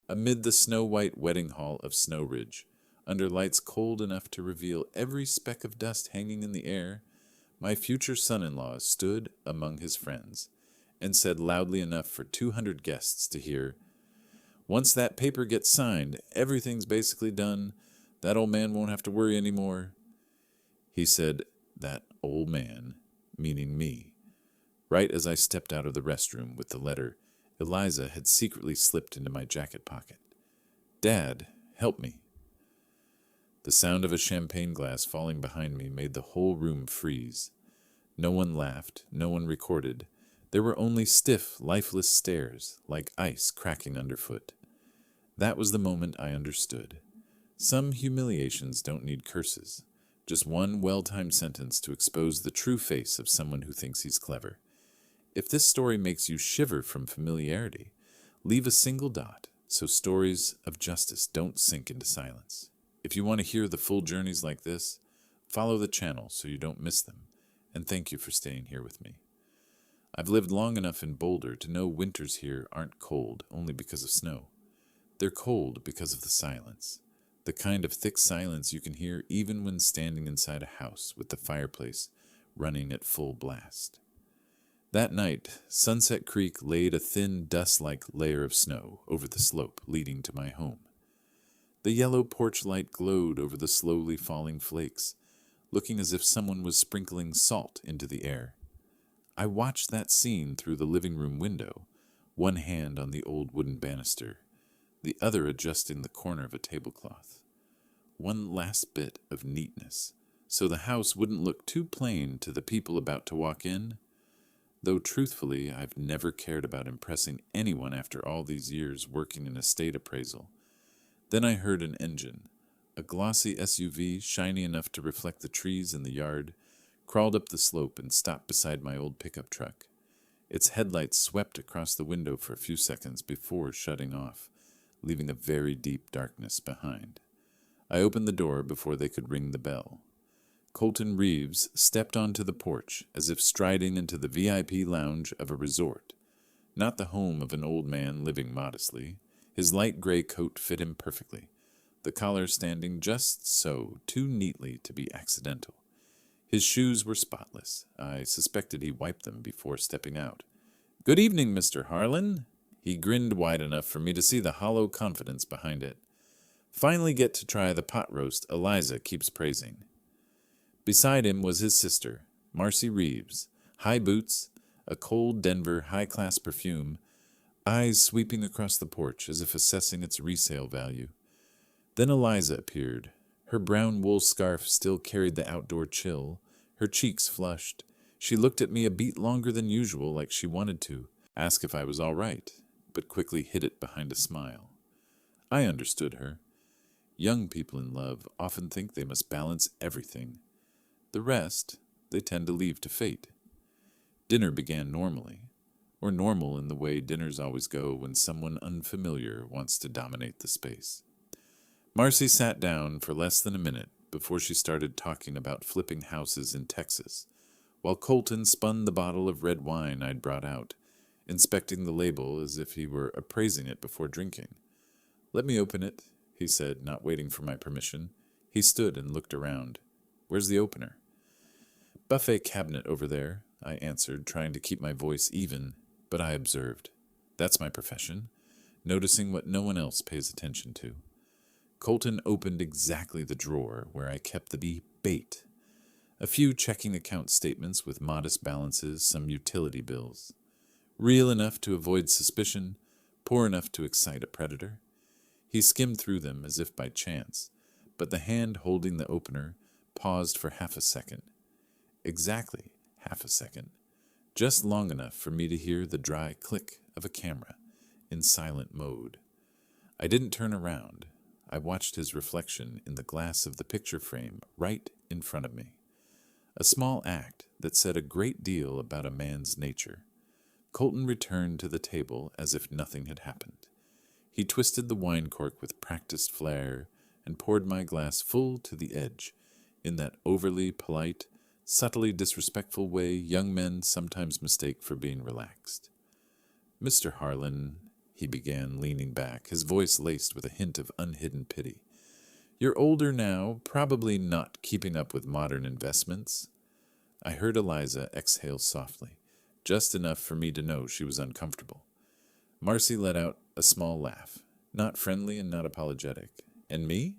Amid the snow-white wedding hall of Snowridge, under lights cold enough to reveal every speck of dust hanging in the air, my future son-in-law stood among his friends and said loudly enough for 200 guests to hear, "Once that paper gets signed, everything's basically done. That old man won't have to worry anymore." He said, "That old man," meaning me, right as I stepped out of the restroom with the letter Eliza had secretly slipped into my jacket pocket. "Dad, help me." The sound of a champagne glass falling behind me made the whole room freeze. No one laughed, no one recorded. There were only stiff, lifeless stares, like ice cracking underfoot. That was the moment I understood. Some humiliations don't need curses. Just one well-timed sentence to expose the true face of someone who thinks he's clever. If this story makes you shiver from familiarity, leave a single dot so stories of justice don't sink into silence. If you want to hear the full journeys like this, follow the channel so you don't miss them, and thank you for staying here with me. I've lived long enough in Boulder to know winters here aren't cold only because of snow. They're cold because of the silence. The kind of thick silence you can hear even when standing inside a house with the fireplace running at full blast. That night, Sunset Creek laid a thin, dust-like layer of snow over the slope leading to my home. The yellow porch light glowed over the slowly falling flakes, looking as if someone was sprinkling salt into the air. I watched that scene through the living room window, one hand on the old wooden banister, the other adjusting the corner of a tablecloth. One last bit of neatness, so the house wouldn't look too plain to the people about to walk in. Though truthfully, I've never cared about impressing anyone after all these years working in estate appraisal. Then I heard an engine. A glossy SUV, shiny enough to reflect the trees in the yard, crawled up the slope and stopped beside my old pickup truck. Its headlights swept across the window for a few seconds before shutting off, leaving a very deep darkness behind. I opened the door before they could ring the bell. Colton Reeves stepped onto the porch as if striding into the VIP lounge of a resort, not the home of an old man living modestly. His light gray coat fit him perfectly, the collar standing just so, too neatly to be accidental. His shoes were spotless. I suspected he wiped them before stepping out. "Good evening, Mr. Harlan." He grinned wide enough for me to see the hollow confidence behind it. "Finally get to try the pot roast Eliza keeps praising." Beside him was his sister, Marcy Reeves, high boots, a cold Denver high-class perfume, eyes sweeping across the porch as if assessing its resale value. Then Eliza appeared. Her brown wool scarf still carried the outdoor chill, her cheeks flushed. She looked at me a beat longer than usual, like she wanted to ask if I was all right, but quickly hid it behind a smile. I understood her. Young people in love often think they must balance everything. The rest, they tend to leave to fate. Dinner began normally, or normal in the way dinners always go when someone unfamiliar wants to dominate the space. Marcy sat down for less than a minute before she started talking about flipping houses in Texas, while Colton spun the bottle of red wine I'd brought out, inspecting the label as if he were appraising it before drinking. "Let me open it," he said, not waiting for my permission. He stood and looked around. "Where's the opener?" "Buffet cabinet over there," I answered, trying to keep my voice even, but I observed. That's my profession, noticing what no one else pays attention to. Colton opened exactly the drawer where I kept the bait. A few checking account statements with modest balances, some utility bills. Real enough to avoid suspicion, poor enough to excite a predator. He skimmed through them as if by chance, but the hand holding the opener paused for half a second. Exactly half a second. Just long enough for me to hear the dry click of a camera in silent mode. I didn't turn around. I watched his reflection in the glass of the picture frame right in front of me. A small act that said a great deal about a man's nature. Colton returned to the table as if nothing had happened. He twisted the wine cork with practiced flair and poured my glass full to the edge, in that overly polite, subtly disrespectful way young men sometimes mistake for being relaxed. "Mr. Harlan," he began, leaning back, his voice laced with a hint of unhidden pity. You're older now, probably not keeping up with modern investments. I heard Eliza exhale softly, just enough for me to know she was uncomfortable. Marcy let out a small laugh, not friendly and not apologetic. And me?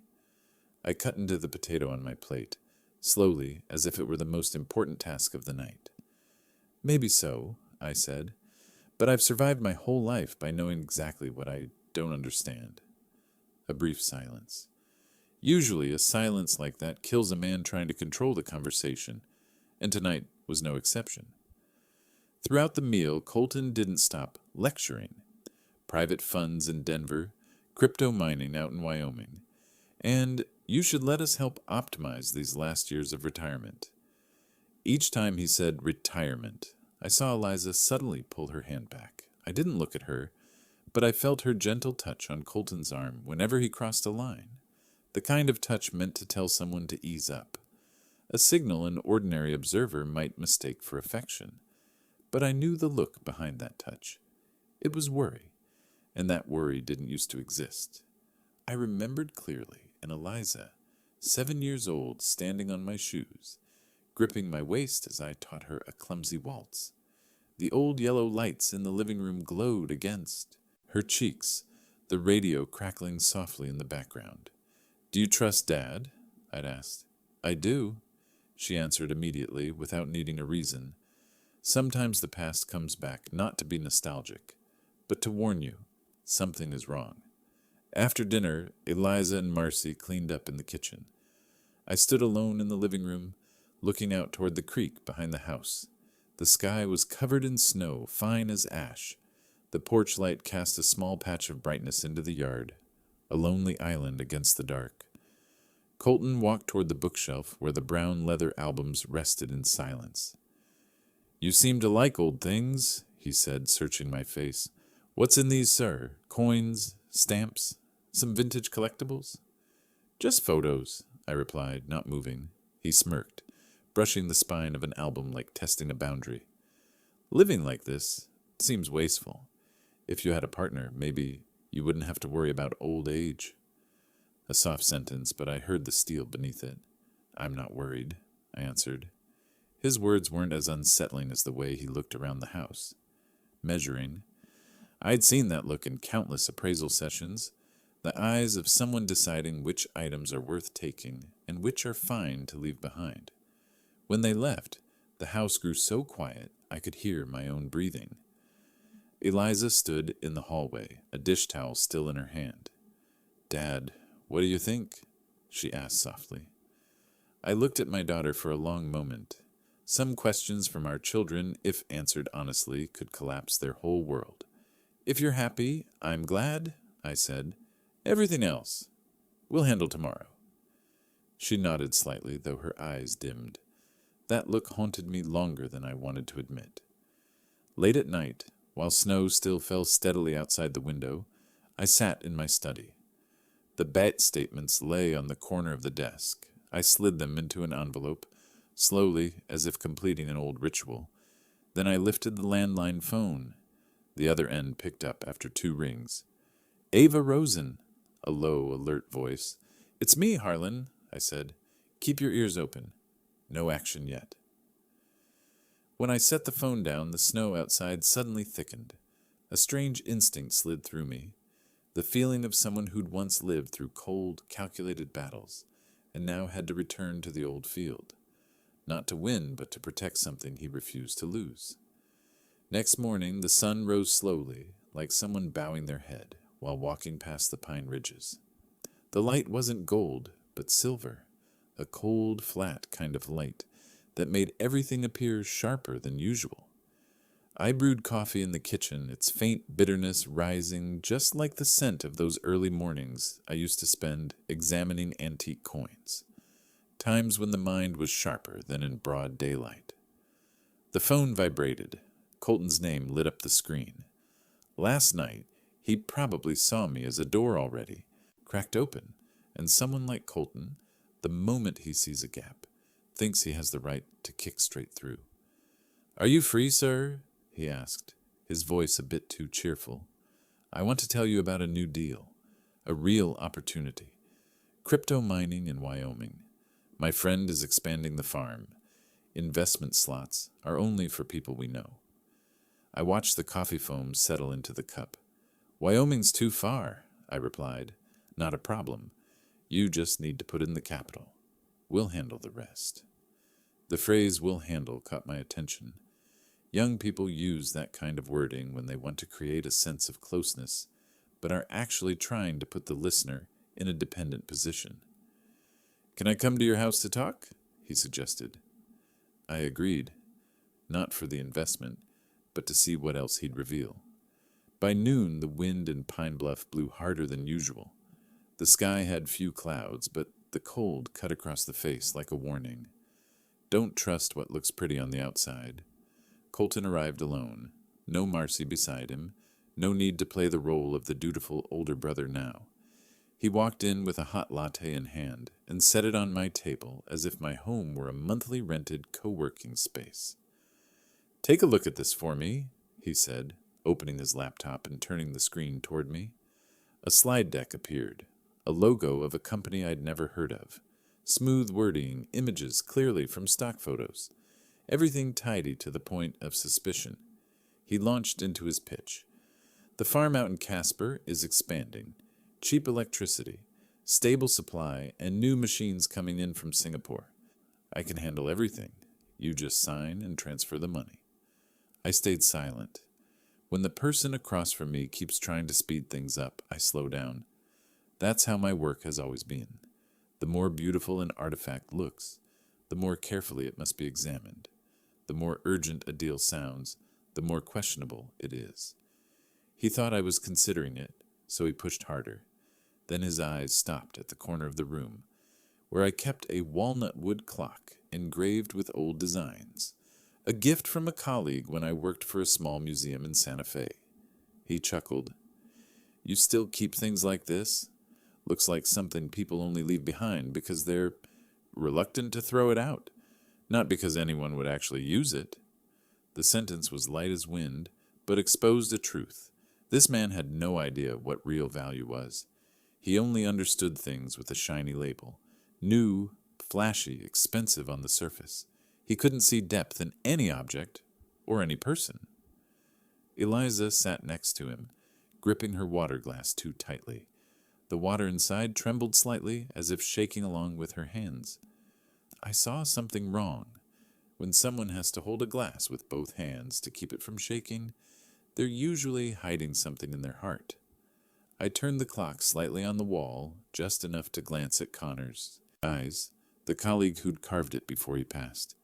I cut into the potato on my plate, slowly, as if it were the most important task of the night. Maybe so, I said, but I've survived my whole life by knowing exactly what I don't understand. A brief silence. Usually, a silence like that kills a man trying to control the conversation, and tonight was no exception. Throughout the meal, Colton didn't stop lecturing. Private funds in Denver, crypto mining out in Wyoming, and you should let us help optimize these last years of retirement. Each time he said retirement, I saw Eliza subtly pull her hand back. I didn't look at her, but I felt her gentle touch on Colton's arm whenever he crossed a line, the kind of touch meant to tell someone to ease up, a signal an ordinary observer might mistake for affection. But I knew the look behind that touch. It was worry, and that worry didn't used to exist. I remembered clearly an Eliza, 7 years old, standing on my shoes, gripping my waist as I taught her a clumsy waltz. The old yellow lights in the living room glowed against her cheeks, the radio crackling softly in the background. Do you trust Dad? I'd asked. I do, she answered immediately, without needing a reason. Sometimes the past comes back not to be nostalgic, but to warn you, something is wrong. After dinner, Eliza and Marcy cleaned up in the kitchen. I stood alone in the living room, looking out toward the creek behind the house. The sky was covered in snow, fine as ash. The porch light cast a small patch of brightness into the yard, a lonely island against the dark. Colton walked toward the bookshelf where the brown leather albums rested in silence. You seem to like old things, he said, searching my face. What's in these, sir? Coins? Stamps? Some vintage collectibles? Just photos, I replied, not moving. He smirked, brushing the spine of an album like testing a boundary. Living like this seems wasteful. If you had a partner, maybe you wouldn't have to worry about old age. A soft sentence, but I heard the steel beneath it. I'm not worried, I answered. His words weren't as unsettling as the way he looked around the house. Measuring. I'd seen that look in countless appraisal sessions, the eyes of someone deciding which items are worth taking and which are fine to leave behind. When they left, the house grew so quiet I could hear my own breathing. Eliza stood in the hallway, a dish towel still in her hand. Dad, what do you think? She asked softly. I looked at my daughter for a long moment. Some questions from our children, if answered honestly, could collapse their whole world. If you're happy, I'm glad, I said. Everything else, we'll handle tomorrow. She nodded slightly, though her eyes dimmed. That look haunted me longer than I wanted to admit. Late at night, while snow still fell steadily outside the window, I sat in my study. The bet statements lay on the corner of the desk. I slid them into an envelope, slowly, as if completing an old ritual. Then I lifted the landline phone. The other end picked up after 2 rings. Ava Rosen, a low, alert voice. It's me, Harlan, I said. Keep your ears open. No action yet. When I set the phone down, the snow outside suddenly thickened. A strange instinct slid through me, the feeling of someone who'd once lived through cold, calculated battles, and now had to return to the old field. Not to win, but to protect something he refused to lose. Next morning, the sun rose slowly, like someone bowing their head, while walking past the pine ridges. The light wasn't gold, but silver, a cold, flat kind of light that made everything appear sharper than usual. I brewed coffee in the kitchen, its faint bitterness rising just like the scent of those early mornings I used to spend examining antique coins, times when the mind was sharper than in broad daylight. The phone vibrated. Colton's name lit up the screen. Last night, he probably saw me as a door already, cracked open, and someone like Colton, the moment he sees a gap, thinks he has the right to kick straight through. Are you free, sir? He asked, his voice a bit too cheerful. I want to tell you about a new deal, a real opportunity. Crypto mining in Wyoming. My friend is expanding the farm. Investment slots are only for people we know. I watched the coffee foam settle into the cup. Wyoming's too far, I replied. Not a problem. You just need to put in the capital. We'll handle the rest. The phrase "we'll handle" caught my attention. Young people use that kind of wording when they want to create a sense of closeness, but are actually trying to put the listener in a dependent position. Can I come to your house to talk? He suggested. I agreed, not for the investment, but to see what else he'd reveal. By noon, the wind in Pine Bluff blew harder than usual. The sky had few clouds, but the cold cut across the face like a warning. Don't trust what looks pretty on the outside. Colton arrived alone. No Marcy beside him. No need to play the role of the dutiful older brother now. He walked in with a hot latte in hand and set it on my table as if my home were a monthly rented co-working space. Take a look at this for me, he said, opening his laptop and turning the screen toward me. A slide deck appeared, a logo of a company I'd never heard of. Smooth wording, images clearly from stock photos. Everything tidy to the point of suspicion. He launched into his pitch. The farm out in Casper is expanding. Cheap electricity, stable supply, and new machines coming in from Singapore. I can handle everything. You just sign and transfer the money. I stayed silent. When the person across from me keeps trying to speed things up, I slow down. That's how my work has always been. The more beautiful an artifact looks, the more carefully it must be examined. The more urgent a deal sounds, the more questionable it is. He thought I was considering it, so he pushed harder. Then his eyes stopped at the corner of the room, where I kept a walnut wood clock engraved with old designs, a gift from a colleague when I worked for a small museum in Santa Fe. He chuckled. You still keep things like this? Looks like something people only leave behind because they're reluctant to throw it out, not because anyone would actually use it. The sentence was light as wind, but exposed a truth. This man had no idea what real value was. He only understood things with a shiny label. New, flashy, expensive on the surface. He couldn't see depth in any object or any person. Eliza sat next to him, gripping her water glass too tightly. The water inside trembled slightly, as if shaking along with her hands. I saw something wrong. When someone has to hold a glass with both hands to keep it from shaking, they're usually hiding something in their heart. I turned the clock slightly on the wall, just enough to glance at Connor's eyes, the colleague who'd carved it before he passed.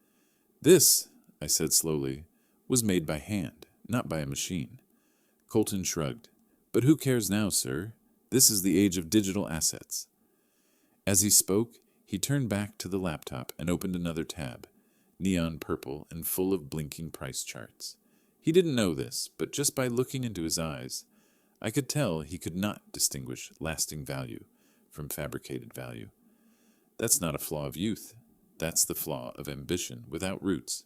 This, I said slowly, was made by hand, not by a machine. Colton shrugged. But who cares now, sir? This is the age of digital assets. As he spoke, he turned back to the laptop and opened another tab, neon purple and full of blinking price charts. He didn't know this, but just by looking into his eyes, I could tell he could not distinguish lasting value from fabricated value. That's not a flaw of youth. That's the flaw of ambition without roots.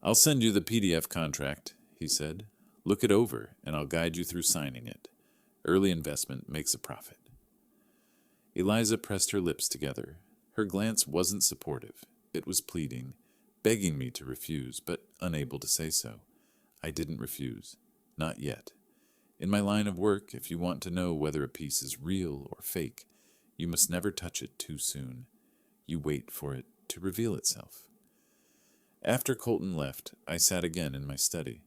I'll send you the PDF contract, he said. Look it over, and I'll guide you through signing it. Early investment makes a profit. Eliza pressed her lips together. Her glance wasn't supportive. It was pleading, begging me to refuse, but unable to say so. I didn't refuse. Not yet. In my line of work, if you want to know whether a piece is real or fake, you must never touch it too soon. You wait for it to reveal itself. After Colton left, I sat again in my study.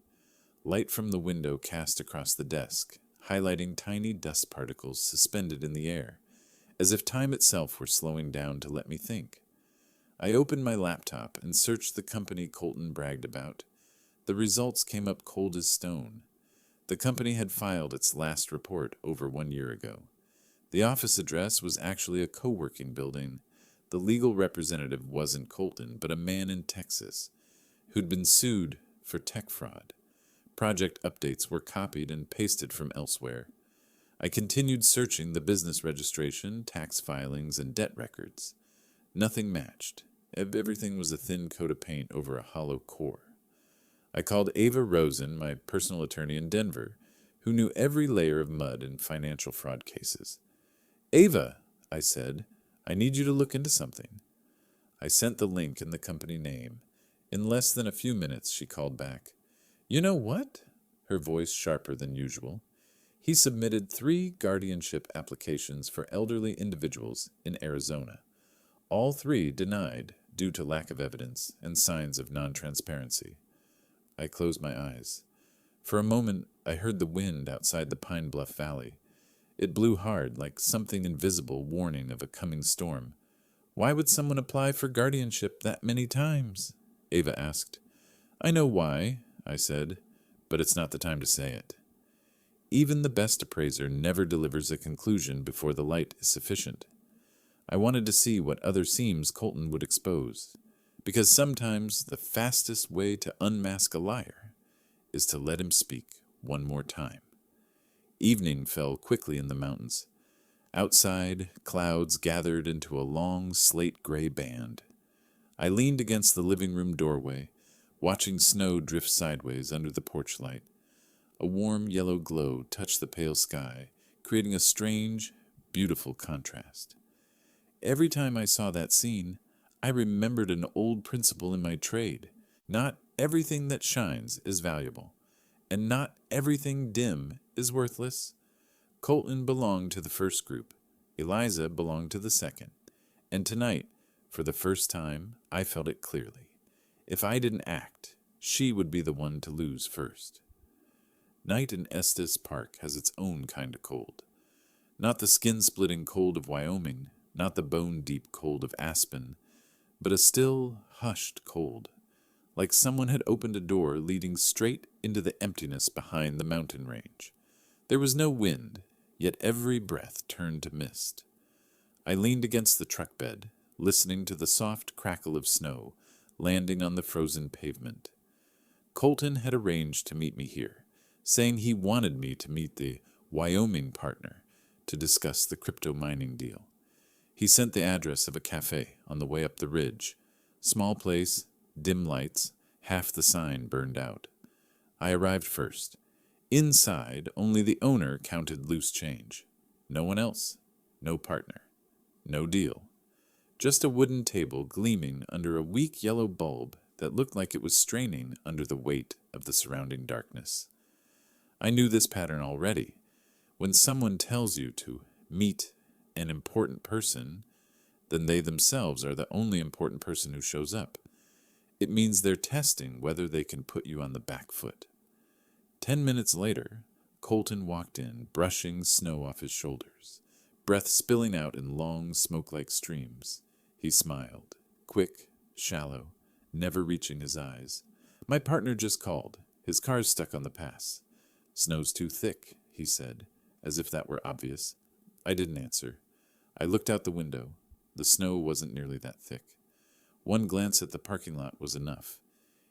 Light from the window cast across the desk, highlighting tiny dust particles suspended in the air, as if time itself were slowing down to let me think. I opened my laptop and searched the company Colton bragged about. The results came up cold as stone. The company had filed its last report over 1 year ago. The office address was actually a co-working building. The legal representative wasn't Colton, but a man in Texas who'd been sued for tech fraud. Project updates were copied and pasted from elsewhere. I continued searching the business registration, tax filings, and debt records. Nothing matched. Everything was a thin coat of paint over a hollow core. I called Ava Rosen, my personal attorney in Denver, who knew every layer of mud in financial fraud cases. "Ava," I said, "I need you to look into something." I sent the link and the company name. In less than a few minutes, she called back. "You know what?" Her voice sharper than usual. "He submitted 3 guardianship applications for elderly individuals in Arizona. All 3 denied due to lack of evidence and signs of non-transparency." I closed my eyes. For a moment, I heard the wind outside the Pine Bluff Valley. It blew hard, like something invisible warning of a coming storm. "Why would someone apply for guardianship that many times?" Ava asked. "I know why," I said, "but it's not the time to say it." Even the best appraiser never delivers a conclusion before the light is sufficient. I wanted to see what other seams Colton would expose, because sometimes the fastest way to unmask a liar is to let him speak one more time. Evening fell quickly in the mountains. Outside, clouds gathered into a long slate-gray band. I leaned against the living room doorway, watching snow drift sideways under the porch light. A warm yellow glow touched the pale sky, creating a strange, beautiful contrast. Every time I saw that scene, I remembered an old principle in my trade. Not everything that shines is valuable, and not everything dim is worthless. Colton belonged to the first group, Eliza belonged to the second, and tonight, for the first time, I felt it clearly. If I didn't act, she would be the one to lose first. Night in Estes Park has its own kind of cold. Not the skin-splitting cold of Wyoming, not the bone-deep cold of Aspen, but a still, hushed cold, like someone had opened a door leading straight into the emptiness behind the mountain range. There was no wind, yet every breath turned to mist. I leaned against the truck bed, listening to the soft crackle of snow landing on the frozen pavement. Colton had arranged to meet me here, saying he wanted me to meet the Wyoming partner to discuss the crypto mining deal. He sent the address of a cafe on the way up the ridge. Small place, dim lights, half the sign burned out. I arrived first. Inside, only the owner counted loose change. No one else. No partner. No deal. Just a wooden table gleaming under a weak yellow bulb that looked like it was straining under the weight of the surrounding darkness. I knew this pattern already. When someone tells you to meet an important person, then they themselves are the only important person who shows up. It means they're testing whether they can put you on the back foot. 10 minutes later, Colton walked in, brushing snow off his shoulders, breath spilling out in long, smoke-like streams. He smiled, quick, shallow, never reaching his eyes. "My partner just called. His car's stuck on the pass." "Snow's too thick," he said, as if that were obvious. I didn't answer. I looked out the window. The snow wasn't nearly that thick. One glance at the parking lot was enough.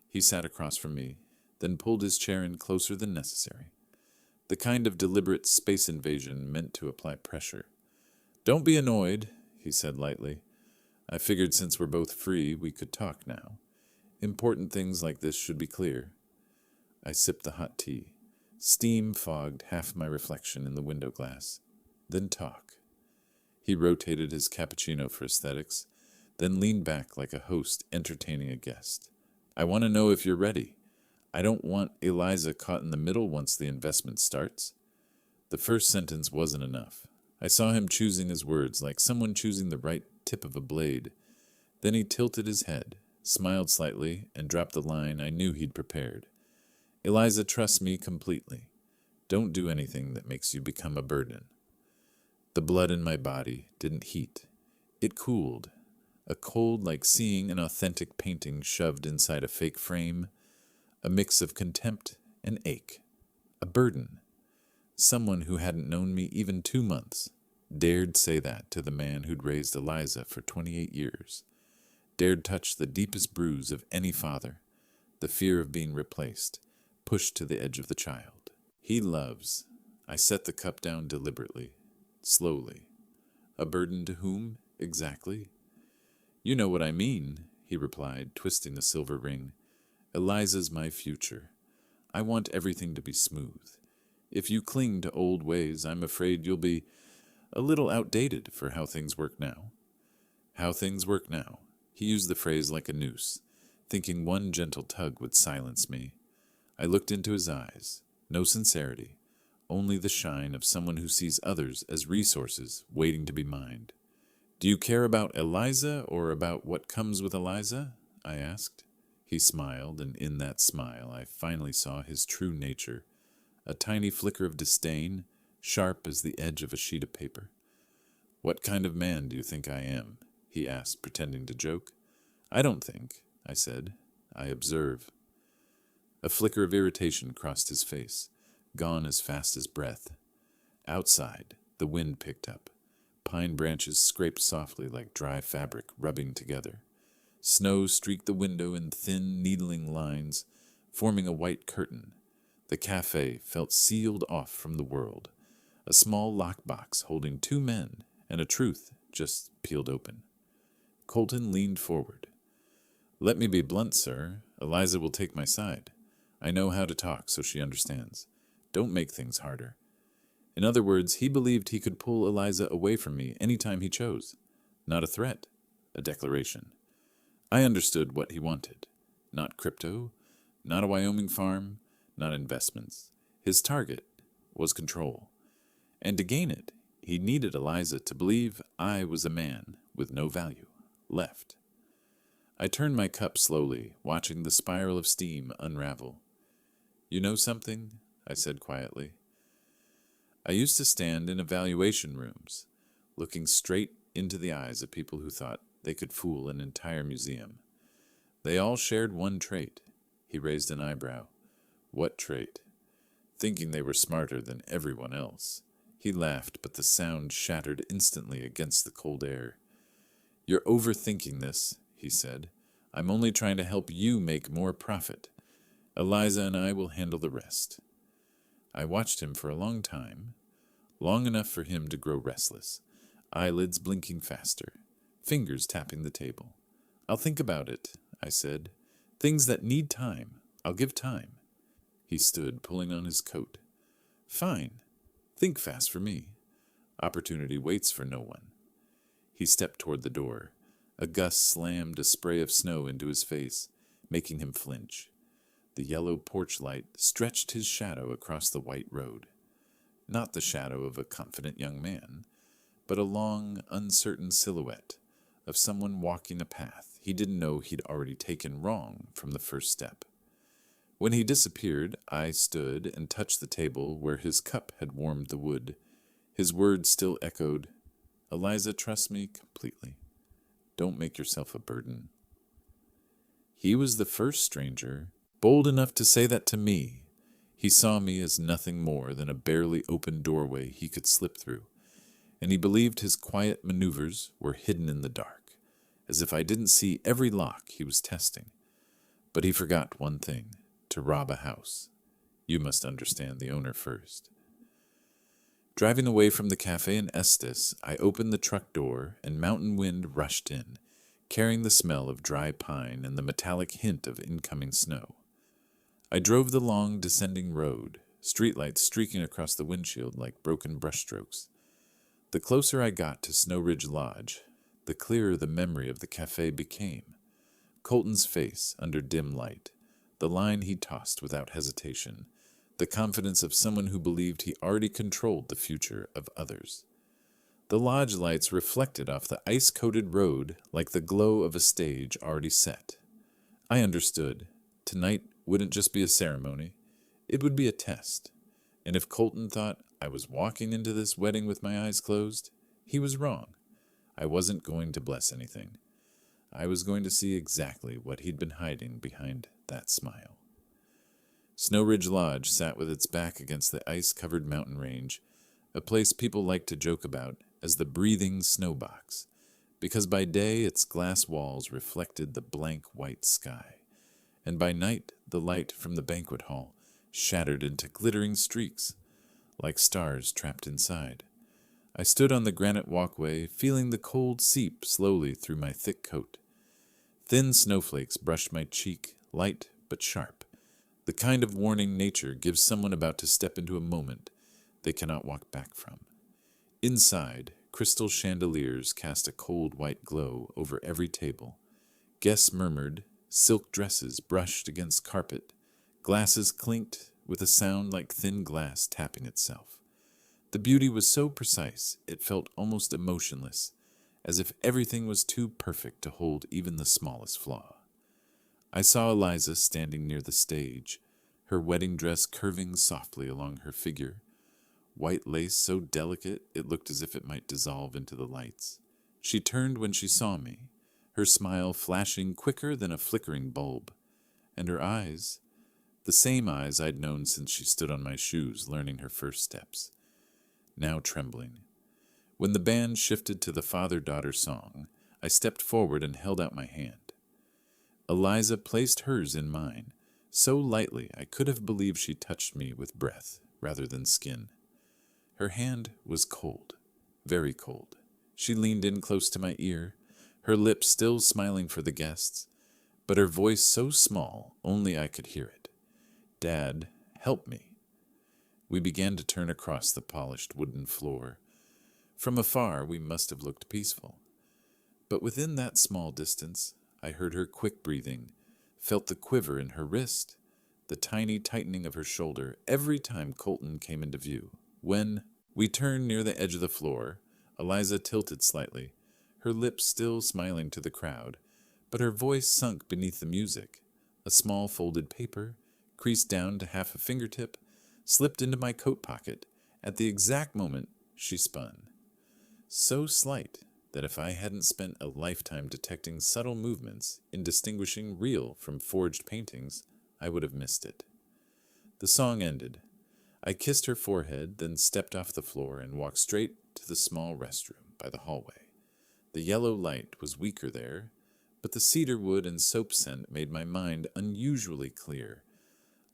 He sat across from me, then pulled his chair in closer than necessary. The kind of deliberate space invasion meant to apply pressure. "Don't be annoyed," he said lightly. I figured since we're both free, we could talk now. Important things like this should be clear. I sipped the hot tea. Steam fogged half my reflection in the window glass. "Then talk." He rotated his cappuccino for aesthetics, then leaned back like a host entertaining a guest. "I want to know if you're ready. I don't want Eliza caught in the middle once the investment starts." The first sentence wasn't enough. I saw him choosing his words like someone choosing the right tip of a blade. Then he tilted his head, smiled slightly, and dropped the line I knew he'd prepared. "Eliza trusts me completely. Don't do anything that makes you become a burden." The blood in my body didn't heat. It cooled. A cold like seeing an authentic painting shoved inside a fake frame. A mix of contempt and ache. A burden. Someone who hadn't known me even 2 months dared say that to the man who'd raised Eliza for 28 years. Dared touch the deepest bruise of any father, the fear of being replaced, pushed to the edge of the child. He loves. I set the cup down deliberately, slowly. A burden to whom, exactly? "You know what I mean," he replied, twisting a silver ring. "Eliza's my future. I want everything to be smooth. If you cling to old ways, I'm afraid you'll be a little outdated for how things work now. How things work now. He used the phrase like a noose, thinking one gentle tug would silence me. I looked into his eyes. No sincerity, only the shine of someone who sees others as resources waiting to be mined. Do you care about Eliza or about what comes with Eliza? I asked. He smiled, and in that smile I finally saw his true nature, a tiny flicker of disdain, sharp as the edge of a sheet of paper. What kind of man do you think I am? He asked, pretending to joke. I don't think, I said. I observe. A flicker of irritation crossed his face, gone as fast as breath. Outside, the wind picked up. Pine branches scraped softly like dry fabric rubbing together. Snow streaked the window in thin, needling lines, forming a white curtain. The cafe felt sealed off from the world, a small lockbox holding two men and a truth just peeled open. Colton leaned forward. Let me be blunt, sir. Eliza will take my side. I know how to talk so she understands. Don't make things harder. In other words, he believed he could pull Eliza away from me any time he chose. Not a threat, a declaration. I understood what he wanted. Not crypto, not a Wyoming farm, not investments. His target was control. And to gain it, he needed Eliza to believe I was a man with no value left. I turned my cup slowly, watching the spiral of steam unravel. You know something? I said quietly. I used to stand in evaluation rooms, looking straight into the eyes of people who thought they could fool an entire museum. They all shared one trait. He raised an eyebrow. What trait? Thinking they were smarter than everyone else. He laughed, but the sound shattered instantly against the cold air. You're overthinking this, he said. I'm only trying to help you make more profit. Eliza and I will handle the rest. I watched him for a long time, long enough for him to grow restless, eyelids blinking faster, fingers tapping the table. I'll think about it, I said. Things that need time. I'll give time. He stood, pulling on his coat. Fine. Think fast for me. Opportunity waits for no one. He stepped toward the door. A gust slammed a spray of snow into his face, making him flinch. The yellow porch light stretched his shadow across the white road. Not the shadow of a confident young man, but a long, uncertain silhouette of someone walking a path he didn't know he'd already taken wrong from the first step. When he disappeared, I stood and touched the table where his cup had warmed the wood. His words still echoed, Eliza trusts me completely. Don't make yourself a burden. He was the first stranger bold enough to say that to me. He saw me as nothing more than a barely open doorway he could slip through, and he believed his quiet maneuvers were hidden in the dark, as if I didn't see every lock he was testing. But he forgot one thing, to rob a house. You must understand the owner first. Driving away from the cafe in Estes, I opened the truck door and mountain wind rushed in, carrying the smell of dry pine and the metallic hint of incoming snow. I drove the long, descending road, streetlights streaking across the windshield like broken brushstrokes. The closer I got to Snowridge Lodge, the clearer the memory of the cafe became. Colton's face under dim light, the line he tossed without hesitation, the confidence of someone who believed he already controlled the future of others. The lodge lights reflected off the ice-coated road like the glow of a stage already set. I understood. Tonight wouldn't just be a ceremony. It would be a test. And if Colton thought I was walking into this wedding with my eyes closed, he was wrong. I wasn't going to bless anything. I was going to see exactly what he'd been hiding behind that smile. Snowridge Lodge sat with its back against the ice-covered mountain range, a place people like to joke about as the breathing snowbox, because by day its glass walls reflected the blank white sky, and by night the light from the banquet hall shattered into glittering streaks, like stars trapped inside. I stood on the granite walkway, feeling the cold seep slowly through my thick coat. Thin snowflakes brushed my cheek, light but sharp, The kind of warning nature gives someone about to step into a moment they cannot walk back from. Inside, crystal chandeliers cast a cold white glow over every table. Guests murmured, silk dresses brushed against carpet, glasses clinked with a sound like thin glass tapping itself. The beauty was so precise it felt almost emotionless, as if everything was too perfect to hold even the smallest flaw. I saw Eliza standing near the stage, her wedding dress curving softly along her figure, white lace so delicate it looked as if it might dissolve into the lights. She turned when she saw me, her smile flashing quicker than a flickering bulb, and her eyes, the same eyes I'd known since she stood on my shoes learning her first steps, now trembling. When the band shifted to the father-daughter song, I stepped forward and held out my hand. Eliza placed hers in mine, so lightly I could have believed she touched me with breath rather than skin. Her hand was cold, very cold. She leaned in close to my ear, her lips still smiling for the guests, but her voice so small only I could hear it. "Dad, help me." We began to turn across the polished wooden floor. From afar, we must have looked peaceful. But within that small distance, I heard her quick breathing, felt the quiver in her wrist, the tiny tightening of her shoulder every time Colton came into view. When we turned near the edge of the floor, Eliza tilted slightly, her lips still smiling to the crowd, but her voice sunk beneath the music. A small folded paper, creased down to half a fingertip, slipped into my coat pocket at the exact moment she spun. So slight that if I hadn't spent a lifetime detecting subtle movements in distinguishing real from forged paintings, I would have missed it. The song ended. I kissed her forehead, then stepped off the floor and walked straight to the small restroom by the hallway. The yellow light was weaker there, but the cedar wood and soap scent made my mind unusually clear.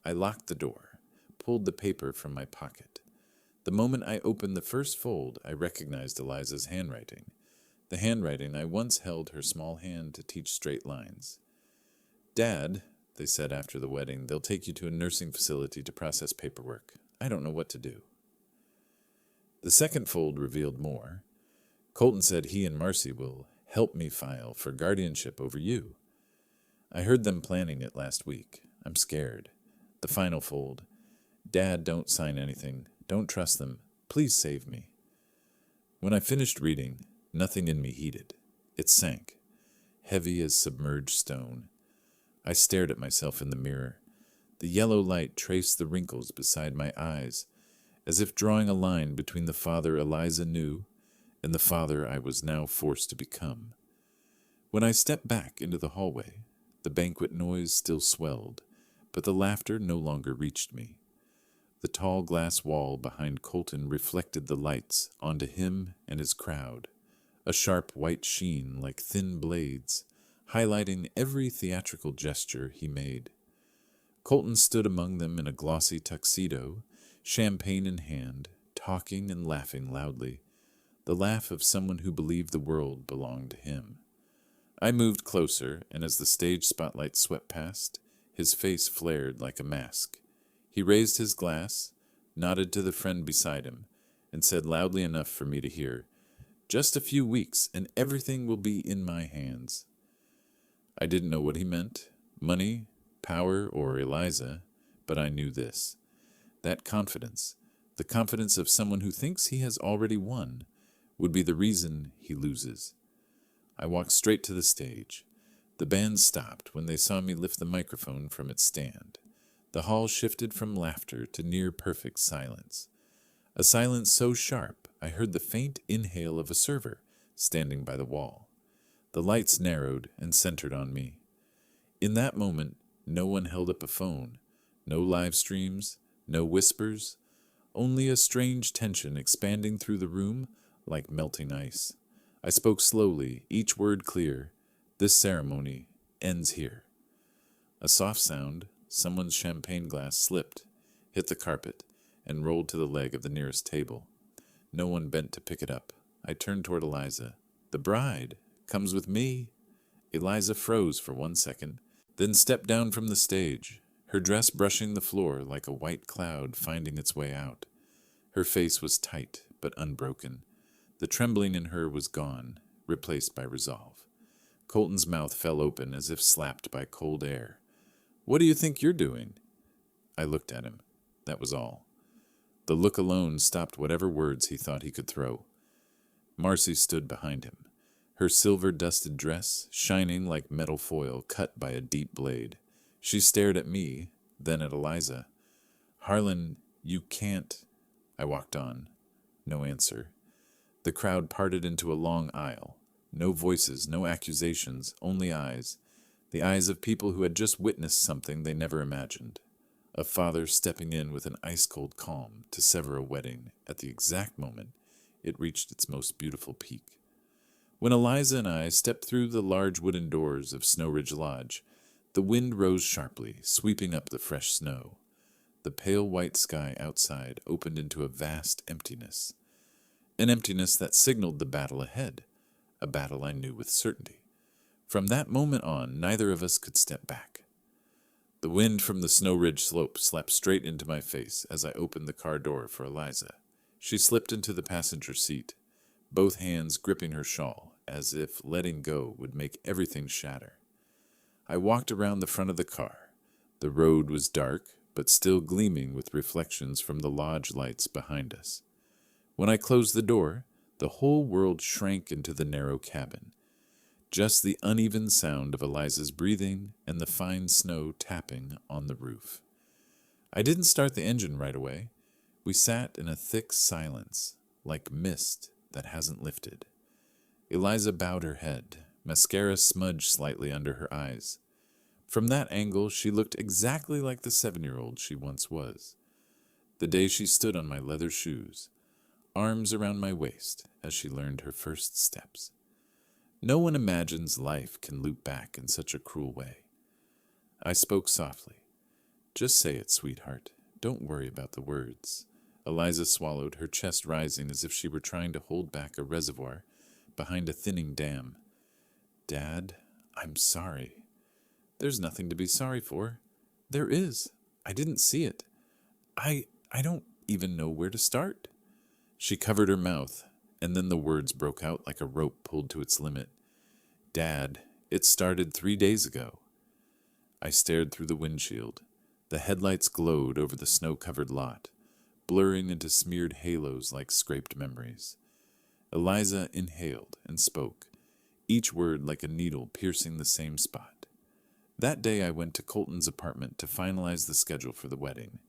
I locked the door, pulled the paper from my pocket. The moment I opened the first fold, I recognized Eliza's handwriting, the handwriting I once held her small hand to teach straight lines. "Dad," they said after the wedding, "they'll take you to a nursing facility to process paperwork. I don't know what to do." The second fold revealed more. Colton said he and Marcy will help me file for guardianship over you. I heard them planning it last week. I'm scared. The final fold. "Dad, don't sign anything. Don't trust them. Please save me." When I finished reading, nothing in me heeded. It sank, heavy as submerged stone. I stared at myself in the mirror. The yellow light traced the wrinkles beside my eyes, as if drawing a line between the father Eliza knew and the father I was now forced to become. When I stepped back into the hallway, the banquet noise still swelled, but the laughter no longer reached me. The tall glass wall behind Colton reflected the lights onto him and his crowd, a sharp white sheen like thin blades, highlighting every theatrical gesture he made. Colton stood among them in a glossy tuxedo, champagne in hand, talking and laughing loudly, the laugh of someone who believed the world belonged to him. I moved closer, and as the stage spotlight swept past, his face flared like a mask. He raised his glass, nodded to the friend beside him, and said loudly enough for me to hear, "Just a few weeks, and everything will be in my hands." I didn't know what he meant, money, power, or Eliza, but I knew this. That confidence, the confidence of someone who thinks he has already won, would be the reason he loses. I walked straight to the stage. The band stopped when they saw me lift the microphone from its stand. The hall shifted from laughter to near-perfect silence. A silence so sharp I heard the faint inhale of a server standing by the wall. The lights narrowed and centered on me. In that moment, no one held up a phone, no live streams, no whispers, only a strange tension expanding through the room like melting ice. I spoke slowly, each word clear. "This ceremony ends here." A soft sound, someone's champagne glass slipped, hit the carpet, and rolled to the leg of the nearest table. No one bent to pick it up. I turned toward Eliza. "The bride comes with me." Eliza froze for 1 second, then stepped down from the stage. her dress brushing the floor like a white cloud finding its way out. Her face was tight but unbroken. The trembling in her was gone, replaced by resolve. Colton's mouth fell open as if slapped by cold air. "What do you think you're doing?" I looked at him. That was all. The look alone stopped whatever words he thought he could throw. Marcy stood behind him, her silver-dusted dress shining like metal foil cut by a deep blade. She stared at me, then at Eliza. "Harlan, you can't—" I walked on. No answer. The crowd parted into a long aisle. No voices, no accusations, only eyes. The eyes of people who had just witnessed something they never imagined. A father stepping in with an ice-cold calm to sever a wedding at the exact moment it reached its most beautiful peak. When Eliza and I stepped through the large wooden doors of Snowridge Lodge, the wind rose sharply, sweeping up the fresh snow. The pale white sky outside opened into a vast emptiness. An emptiness that signaled the battle ahead, a battle I knew with certainty. From that moment on, neither of us could step back. The wind from the Snowridge slope slapped straight into my face as I opened the car door for Eliza. She slipped into the passenger seat, both hands gripping her shawl, as if letting go would make everything shatter. I walked around the front of the car. The road was dark, but still gleaming with reflections from the lodge lights behind us. When I closed the door, the whole world shrank into the narrow cabin. Just the uneven sound of Eliza's breathing and the fine snow tapping on the roof. I didn't start the engine right away. We sat in a thick silence, like mist that hasn't lifted. Eliza bowed her head, mascara smudged slightly under her eyes. From that angle, she looked exactly like the 7-year-old she once was. The day she stood on my leather shoes, arms around my waist as she learned her first steps. No one imagines life can loop back in such a cruel way. I spoke softly. "Just say it, sweetheart. Don't worry about the words." Eliza swallowed, her chest rising as if she were trying to hold back a reservoir behind a thinning dam. "Dad, I'm sorry." "There's nothing to be sorry for." "There is. I didn't see it. I don't even know where to start." She covered her mouth, and then the words broke out like a rope pulled to its limit. "Dad, it started 3 days ago." I stared through the windshield. The headlights glowed over the snow-covered lot, blurring into smeared halos like scraped memories. Eliza inhaled and spoke, each word like a needle piercing the same spot. "That day I went to Colton's apartment to finalize the schedule for the wedding.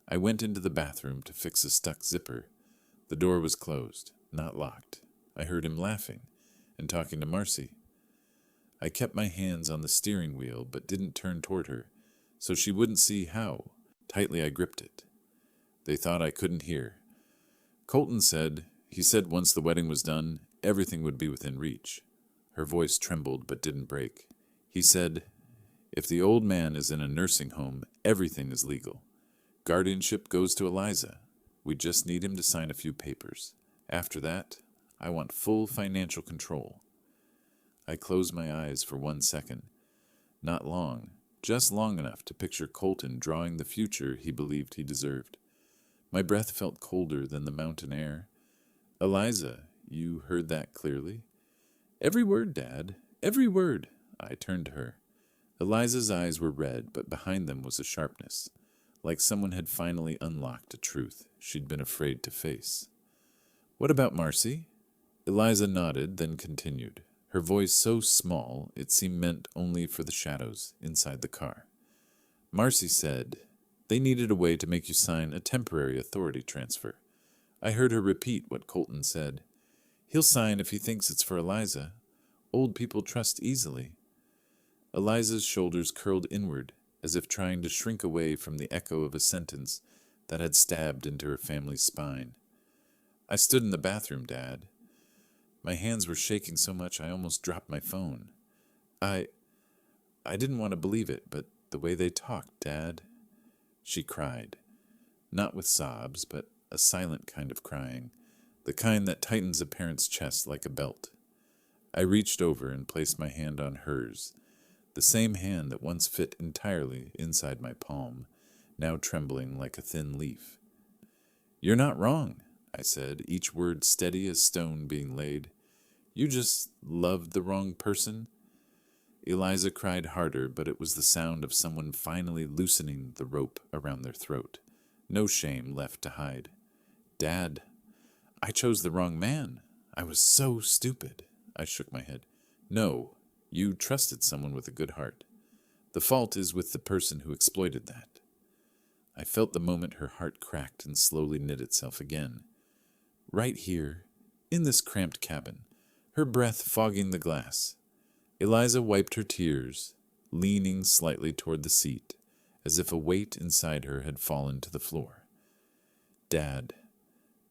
I went into the bathroom to fix a stuck zipper. The door was closed, not locked. I heard him laughing and talking to Marcy. I kept my hands on the steering wheel but didn't turn toward her, so she wouldn't see how tightly I gripped it. They thought I couldn't hear. Colton said, he said once the wedding was done, everything would be within reach." Her voice trembled but didn't break. "He said, if the old man is in a nursing home, everything is legal. Guardianship goes to Eliza. We just need him to sign a few papers. After that, I want full financial control." I closed my eyes for 1 second. Not long, just long enough to picture Colton drawing the future he believed he deserved. My breath felt colder than the mountain air. "Eliza, you heard that clearly?" "Every word, Dad. Every word." I turned to her. Eliza's eyes were red, but behind them was a sharpness, like someone had finally unlocked a truth she'd been afraid to face. "What about Marcy?" Eliza nodded, then continued, her voice so small it seemed meant only for the shadows inside the car. "Marcy said they needed a way to make you sign a temporary authority transfer. I heard her repeat what Colton said. He'll sign if he thinks it's for Eliza. Old people trust easily." Eliza's shoulders curled inward, as if trying to shrink away from the echo of a sentence that had stabbed into her family's spine. "I stood in the bathroom, Dad. My hands were shaking so much I almost dropped my phone. I didn't want to believe it, but the way they talked, Dad." She cried, not with sobs, but a silent kind of crying, the kind that tightens a parent's chest like a belt. I reached over and placed my hand on hers. the same hand that once fit entirely inside my palm, now trembling like a thin leaf. "You're not wrong," I said, each word steady as stone being laid. "You just loved the wrong person." Eliza cried harder, but it was the sound of someone finally loosening the rope around their throat. No shame left to hide. "Dad, I chose the wrong man. I was so stupid." I shook my head. "No, you trusted someone with a good heart. The fault is with the person who exploited that." I felt the moment her heart cracked and slowly knit itself again. Right here, in this cramped cabin, her breath fogging the glass. Eliza wiped her tears, leaning slightly toward the seat, as if a weight inside her had fallen to the floor. "Dad,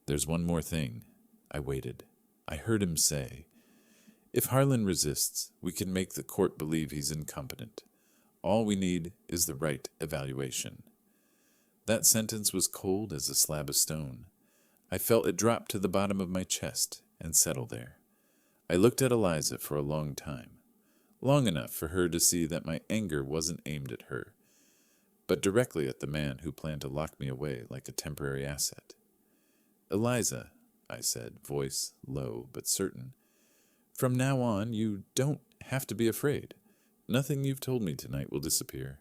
there's one more thing." I waited. I heard him say, "If Harlan resists, we can make the court believe he's incompetent. All we need is the right evaluation." That sentence was cold as a slab of stone. I felt it drop to the bottom of my chest and settle there. I looked at Eliza for a long time. Long enough for her to see that my anger wasn't aimed at her, but directly at the man who planned to lock me away like a temporary asset. "Eliza," I said, voice low but certain, "from now on, you don't have to be afraid. Nothing you've told me tonight will disappear."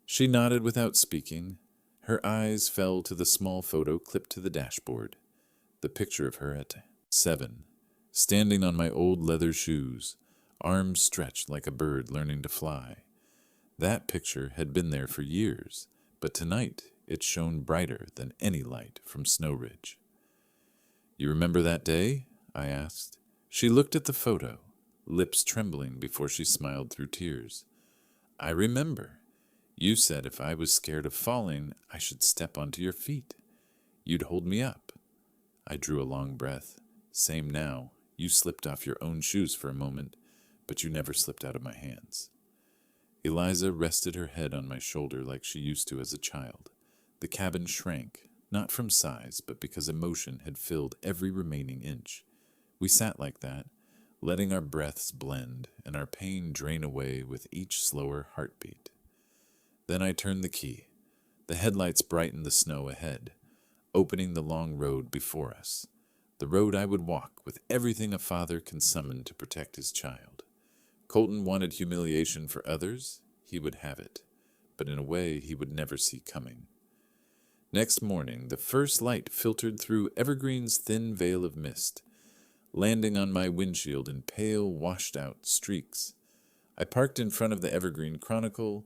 She nodded without speaking. Her eyes fell to the small photo clipped to the dashboard, the picture of her at 7, standing on my old leather shoes, arms stretched like a bird learning to fly. That picture had been there for years, but tonight it shone brighter than any light from Snowridge. "You remember that day?" I asked. She looked at the photo, lips trembling before she smiled through tears. "I remember. You said if I was scared of falling, I should step onto your feet. You'd hold me up." I drew a long breath. "Same now. You slipped off your own shoes for a moment, but you never slipped out of my hands." Eliza rested her head on my shoulder like she used to as a child. The cabin shrank, not from size, but because emotion had filled every remaining inch. We sat like that, letting our breaths blend and our pain drain away with each slower heartbeat. Then I turned the key. The headlights brightened the snow ahead, opening the long road before us. The road I would walk with everything a father can summon to protect his child. Colton wanted humiliation for others. He would have it, but in a way he would never see coming. Next morning, the first light filtered through Evergreen's thin veil of mist, landing on my windshield in pale, washed-out streaks. I parked in front of the Evergreen Chronicle,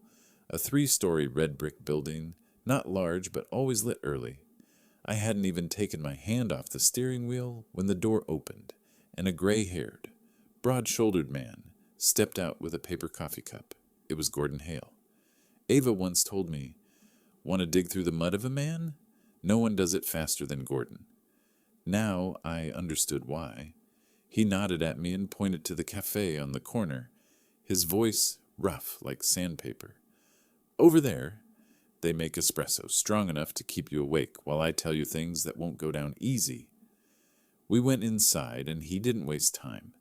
a 3-story red brick building, not large but always lit early. I hadn't even taken my hand off the steering wheel when the door opened, and a gray-haired, broad-shouldered man stepped out with a paper coffee cup. It was Gordon Hale. Ava once told me, "Want to dig through the mud of a man? No one does it faster than Gordon." Now I understood why. He nodded at me and pointed to the cafe on the corner, his voice rough like sandpaper. "Over there, they make espresso strong enough to keep you awake while I tell you things that won't go down easy." We went inside, and he didn't waste time.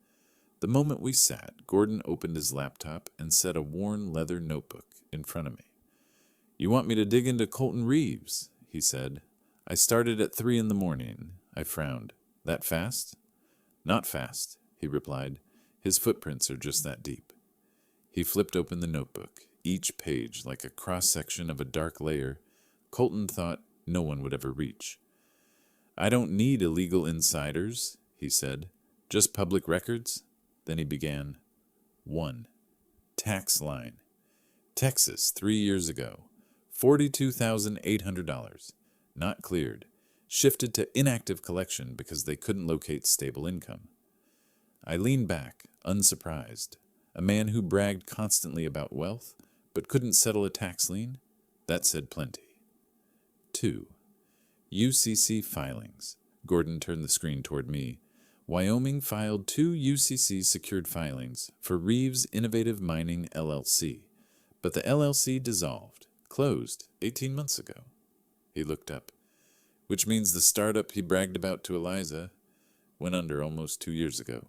The moment we sat, Gordon opened his laptop and set a worn leather notebook in front of me. "You want me to dig into Colton Reeves?" he said. "I started at 3 in the morning. I frowned. "That fast?" "Not fast," he replied. "His footprints are just that deep." He flipped open the notebook, each page like a cross-section of a dark layer Colton thought no one would ever reach. "I don't need illegal insiders," he said. "Just public records." Then he began. 1. Tax line. Texas, 3 years ago. $42,800. Not cleared. Shifted to inactive collection because they couldn't locate stable income. I leaned back, unsurprised. A man who bragged constantly about wealth, but couldn't settle a tax lien? That said plenty. 2. UCC filings. Gordon turned the screen toward me. Wyoming filed 2 UCC secured filings for Reeves Innovative Mining LLC, but the LLC dissolved, closed 18 months ago. He looked up. Which means the startup he bragged about to Eliza went under almost 2 years ago.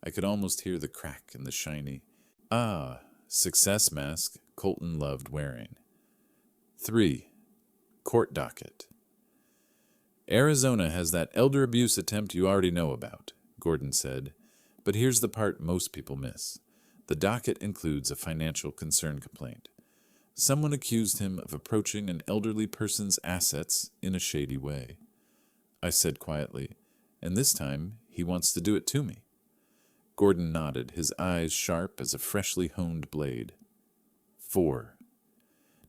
I could almost hear the crack in the shiny, Ah, success mask Colton loved wearing. 3. Court docket. Arizona has that elder abuse attempt you already know about, Gordon said. But here's the part most people miss. The docket includes a financial concern complaint. Someone accused him of approaching an elderly person's assets in a shady way. I said quietly, and this time he wants to do it to me. Gordon nodded, his eyes sharp as a freshly honed blade. 4.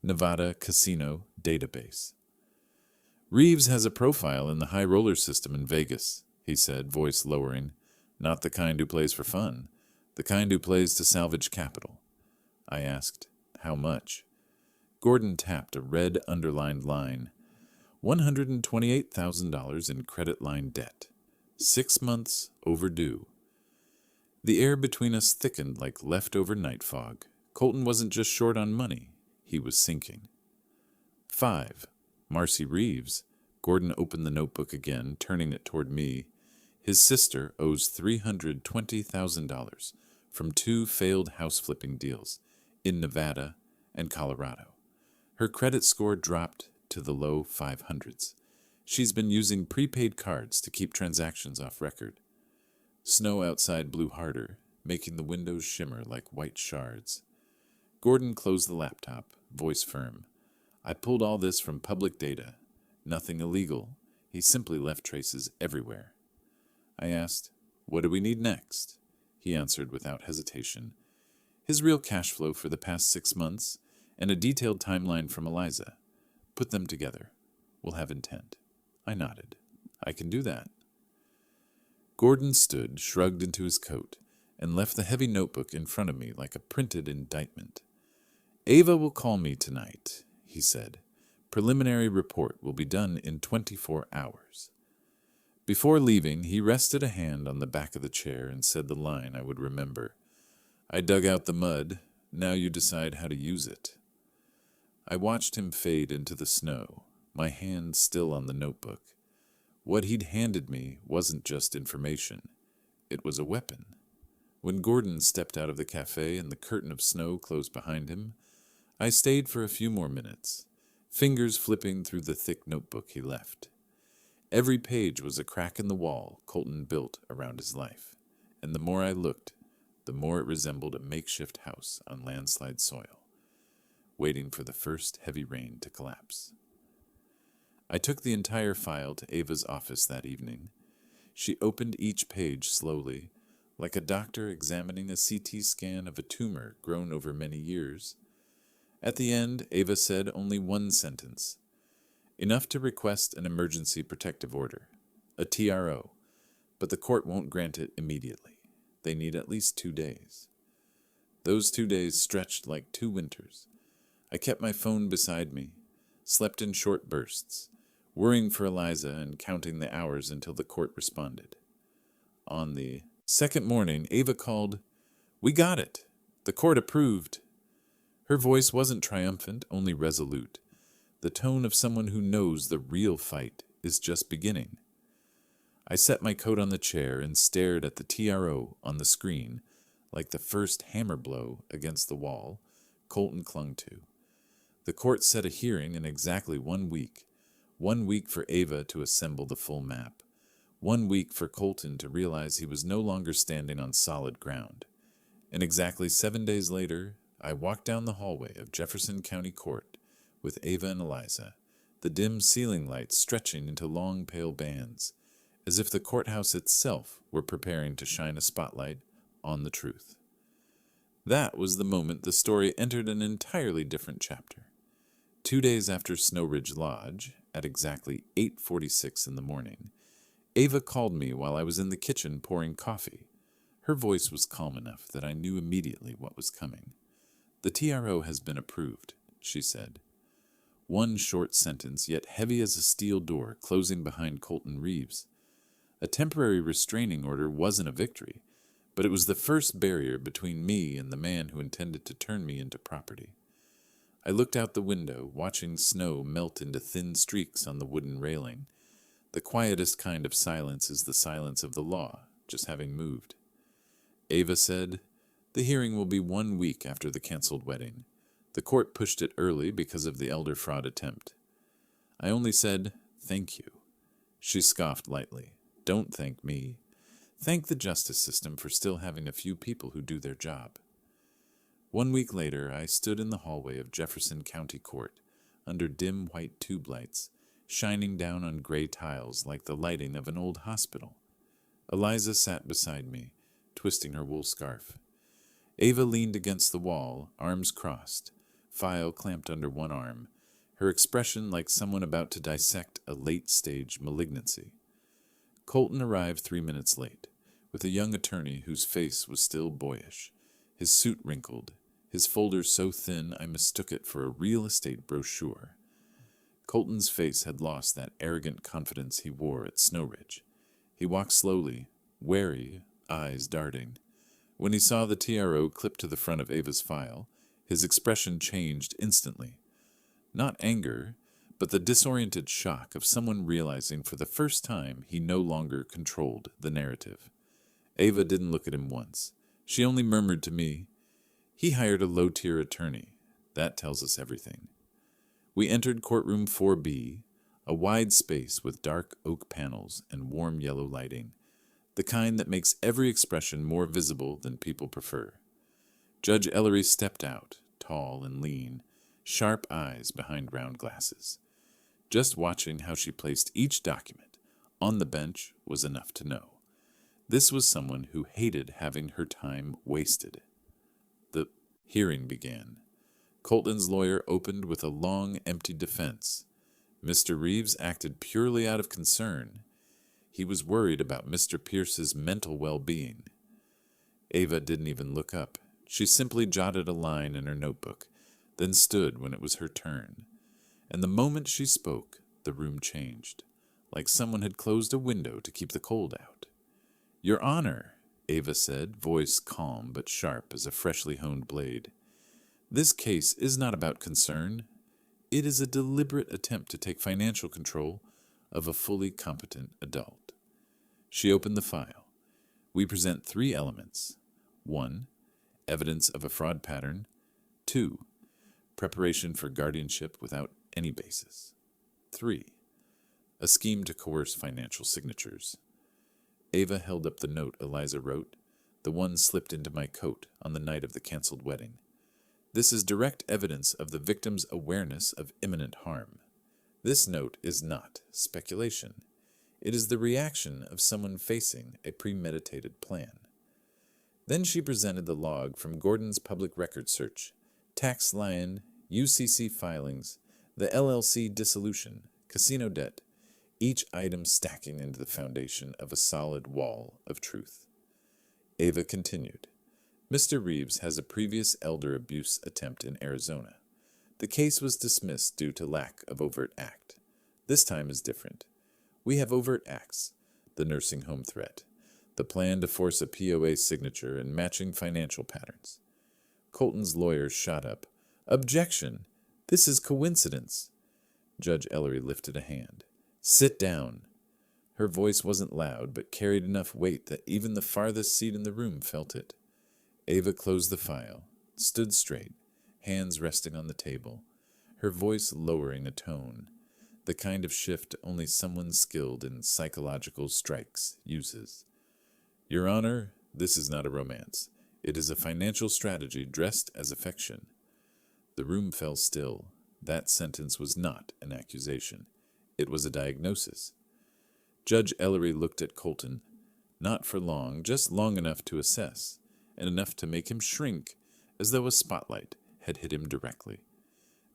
Nevada Casino Database. Reeves has a profile in the high roller system in Vegas, he said, voice lowering. Not the kind who plays for fun, the kind who plays to salvage capital. I asked, how much? Gordon tapped a red underlined line. $128,000 in credit line debt. 6 months overdue. The air between us thickened like leftover night fog. Colton wasn't just short on money, he was sinking. 5. Marcy Reeves. Gordon opened the notebook again, turning it toward me. His sister owes $320,000 from 2 failed house-flipping deals in Nevada and Colorado. Her credit score dropped to the low 500s. She's been using prepaid cards to keep transactions off record. Snow outside blew harder, making the windows shimmer like white shards. Gordon closed the laptop, voice firm. I pulled all this from public data. Nothing illegal. He simply left traces everywhere. I asked, what do we need next? He answered without hesitation. His real cash flow for the past 6 months and a detailed timeline from Eliza. Put them together. We'll have intent. I nodded. I can do that. Gordon stood, shrugged into his coat, and left the heavy notebook in front of me like a printed indictment. Ava will call me tonight, he said. Preliminary report will be done in 24 hours. Before leaving, he rested a hand on the back of the chair and said the line I would remember. I dug out the mud. Now you decide how to use it. I watched him fade into the snow, my hand still on the notebook. What he'd handed me wasn't just information. It was a weapon. When Gordon stepped out of the cafe and the curtain of snow closed behind him, I stayed for a few more minutes, fingers flipping through the thick notebook he left. Every page was a crack in the wall Colton built around his life, and the more I looked, the more it resembled a makeshift house on landslide soil, waiting for the first heavy rain to collapse. I took the entire file to Ava's office that evening. She opened each page slowly, like a doctor examining a CT scan of a tumor grown over many years. At the end, Ava said only one sentence. Enough to request an emergency protective order, a TRO, but the court won't grant it immediately. They need at least 2 days. Those 2 days stretched like 2 winters. I kept my phone beside me, slept in short bursts, worrying for Eliza and counting the hours until the court responded. On the second morning, Ava called, "We got it. The court approved." Her voice wasn't triumphant, only resolute, the tone of someone who knows the real fight is just beginning. I set my coat on the chair and stared at the TRO on the screen like the first hammer blow against the wall Colton clung to. The court set a hearing in exactly 1 week. 1 week for Ava to assemble the full map. 1 week for Colton to realize he was no longer standing on solid ground. And exactly 7 days later, I walked down the hallway of Jefferson County Court with Ava and Eliza, the dim ceiling lights stretching into long pale bands, as if the courthouse itself were preparing to shine a spotlight on the truth. That was the moment the story entered an entirely different chapter. 2 days after Snowridge Lodge, at exactly 8:46 in the morning, Ava called me while I was in the kitchen pouring coffee. Her voice was calm enough that I knew immediately what was coming. "The TRO has been approved," she said. One short sentence, yet heavy as a steel door closing behind Colton Reeves. A temporary restraining order wasn't a victory, but it was the first barrier between me and the man who intended to turn me into property. I looked out the window, watching snow melt into thin streaks on the wooden railing. The quietest kind of silence is the silence of the law, just having moved. Ava said, The hearing will be 1 week after the canceled wedding. The court pushed it early because of the elder fraud attempt. I only said, "Thank you." She scoffed lightly. "Don't thank me. Thank the justice system for still having a few people who do their job." 1 week later, I stood in the hallway of Jefferson County Court, under dim white tube lights, shining down on gray tiles like the lighting of an old hospital. Eliza sat beside me, twisting her wool scarf. Ava leaned against the wall, arms crossed, file clamped under one arm, her expression like someone about to dissect a late-stage malignancy. Colton arrived 3 minutes late, with a young attorney whose face was still boyish, his suit wrinkled, his folder so thin I mistook it for a real estate brochure. Colton's face had lost that arrogant confidence he wore at Snowridge. He walked slowly, wary, eyes darting. When he saw the TRO clipped to the front of Ava's file, his expression changed instantly. Not anger, but the disoriented shock of someone realizing for the first time he no longer controlled the narrative. Ava didn't look at him once. She only murmured to me, "He hired a low-tier attorney. That tells us everything." We entered courtroom 4B, a wide space with dark oak panels and warm yellow lighting, the kind that makes every expression more visible than people prefer. Judge Ellery stepped out, tall and lean, sharp eyes behind round glasses. Just watching how she placed each document on the bench was enough to know. This was someone who hated having her time wasted. The hearing began. Colton's lawyer opened with a long, empty defense. Mr. Reeves acted purely out of concern. He was worried about Mr. Pierce's mental well-being. Ava didn't even look up. She simply jotted a line in her notebook, then stood when it was her turn. And the moment she spoke, the room changed, like someone had closed a window to keep the cold out. "Your Honor," Ava said, voice calm but sharp as a freshly honed blade. "This case is not about concern. It is a deliberate attempt to take financial control of a fully competent adult." She opened the file. We present 3 elements. 1. Evidence of a fraud pattern. 2. Preparation for guardianship without any basis. 3. A scheme to coerce financial signatures. Ava held up the note Eliza wrote, the one slipped into my coat on the night of the canceled wedding. "This is direct evidence of the victim's awareness of imminent harm. This note is not speculation. It is the reaction of someone facing a premeditated plan." Then she presented the log from Gordon's public record search, tax lion, UCC filings, the LLC dissolution, casino debt, each item stacking into the foundation of a solid wall of truth. Ava continued. "Mr. Reeves has a previous elder abuse attempt in Arizona. The case was dismissed due to lack of overt act. This time is different. We have overt acts, the nursing home threat, the plan to force a POA signature, and matching financial patterns." Colton's lawyer shot up. "Objection! This is coincidence." Judge Ellery lifted a hand. "Sit down." Her voice wasn't loud, but carried enough weight that even the farthest seat in the room felt it. Ava closed the file, stood straight, hands resting on the table, her voice lowering a tone, the kind of shift only someone skilled in psychological strikes uses. "Your Honor, this is not a romance. It is a financial strategy dressed as affection." The room fell still. That sentence was not an accusation. It was a diagnosis. Judge Ellery looked at Colton, not for long, just long enough to assess, and enough to make him shrink, as though a spotlight had hit him directly.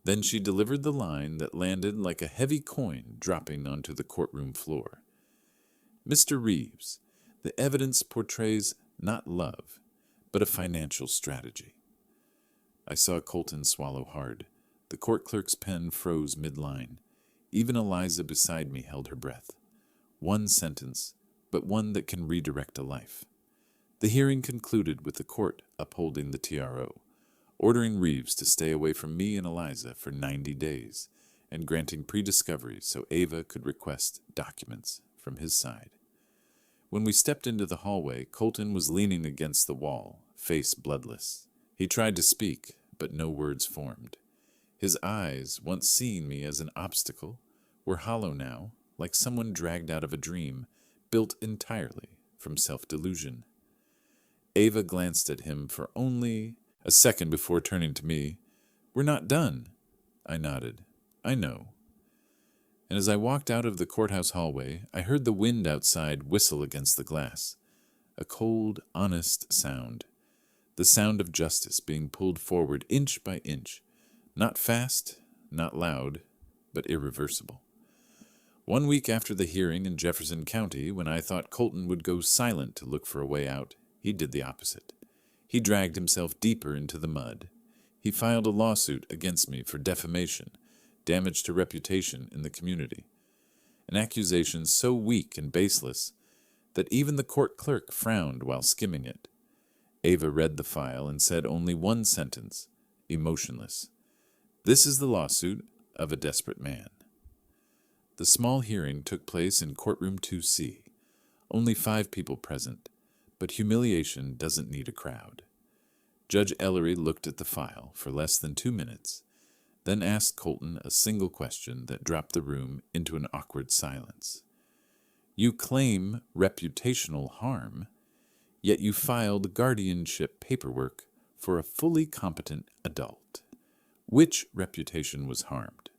Then she delivered the line that landed like a heavy coin dropping onto the courtroom floor. "Mr. Reeves, the evidence portrays not love, but a financial strategy." I saw Colton swallow hard. The court clerk's pen froze mid-line. Even Eliza beside me held her breath. One sentence, but one that can redirect a life. The hearing concluded with the court upholding the TRO, ordering Reeves to stay away from me and Eliza for 90 days, and granting pre-discovery so Ava could request documents from his side. When we stepped into the hallway, Colton was leaning against the wall, face bloodless. He tried to speak, but no words formed. His eyes, once seeing me as an obstacle, were hollow now, like someone dragged out of a dream, built entirely from self-delusion. Ava glanced at him for only a second before turning to me. "We're not done." I nodded. "I know." And as I walked out of the courthouse hallway, I heard the wind outside whistle against the glass. A cold, honest sound. The sound of justice being pulled forward inch by inch. Not fast, not loud, but irreversible. 1 week after the hearing in Jefferson County, when I thought Colton would go silent to look for a way out, he did the opposite. He dragged himself deeper into the mud. He filed a lawsuit against me for defamation, damage to reputation in the community. An accusation so weak and baseless that even the court clerk frowned while skimming it. Ava read the file and said only one sentence, emotionless. "This is the lawsuit of a desperate man." The small hearing took place in courtroom 2C. Only 5 people present, but humiliation doesn't need a crowd. Judge Ellery looked at the file for less than 2 minutes, then asked Colton a single question that dropped the room into an awkward silence. "You claim reputational harm, yet you filed guardianship paperwork for a fully competent adult. Which reputation was harmed?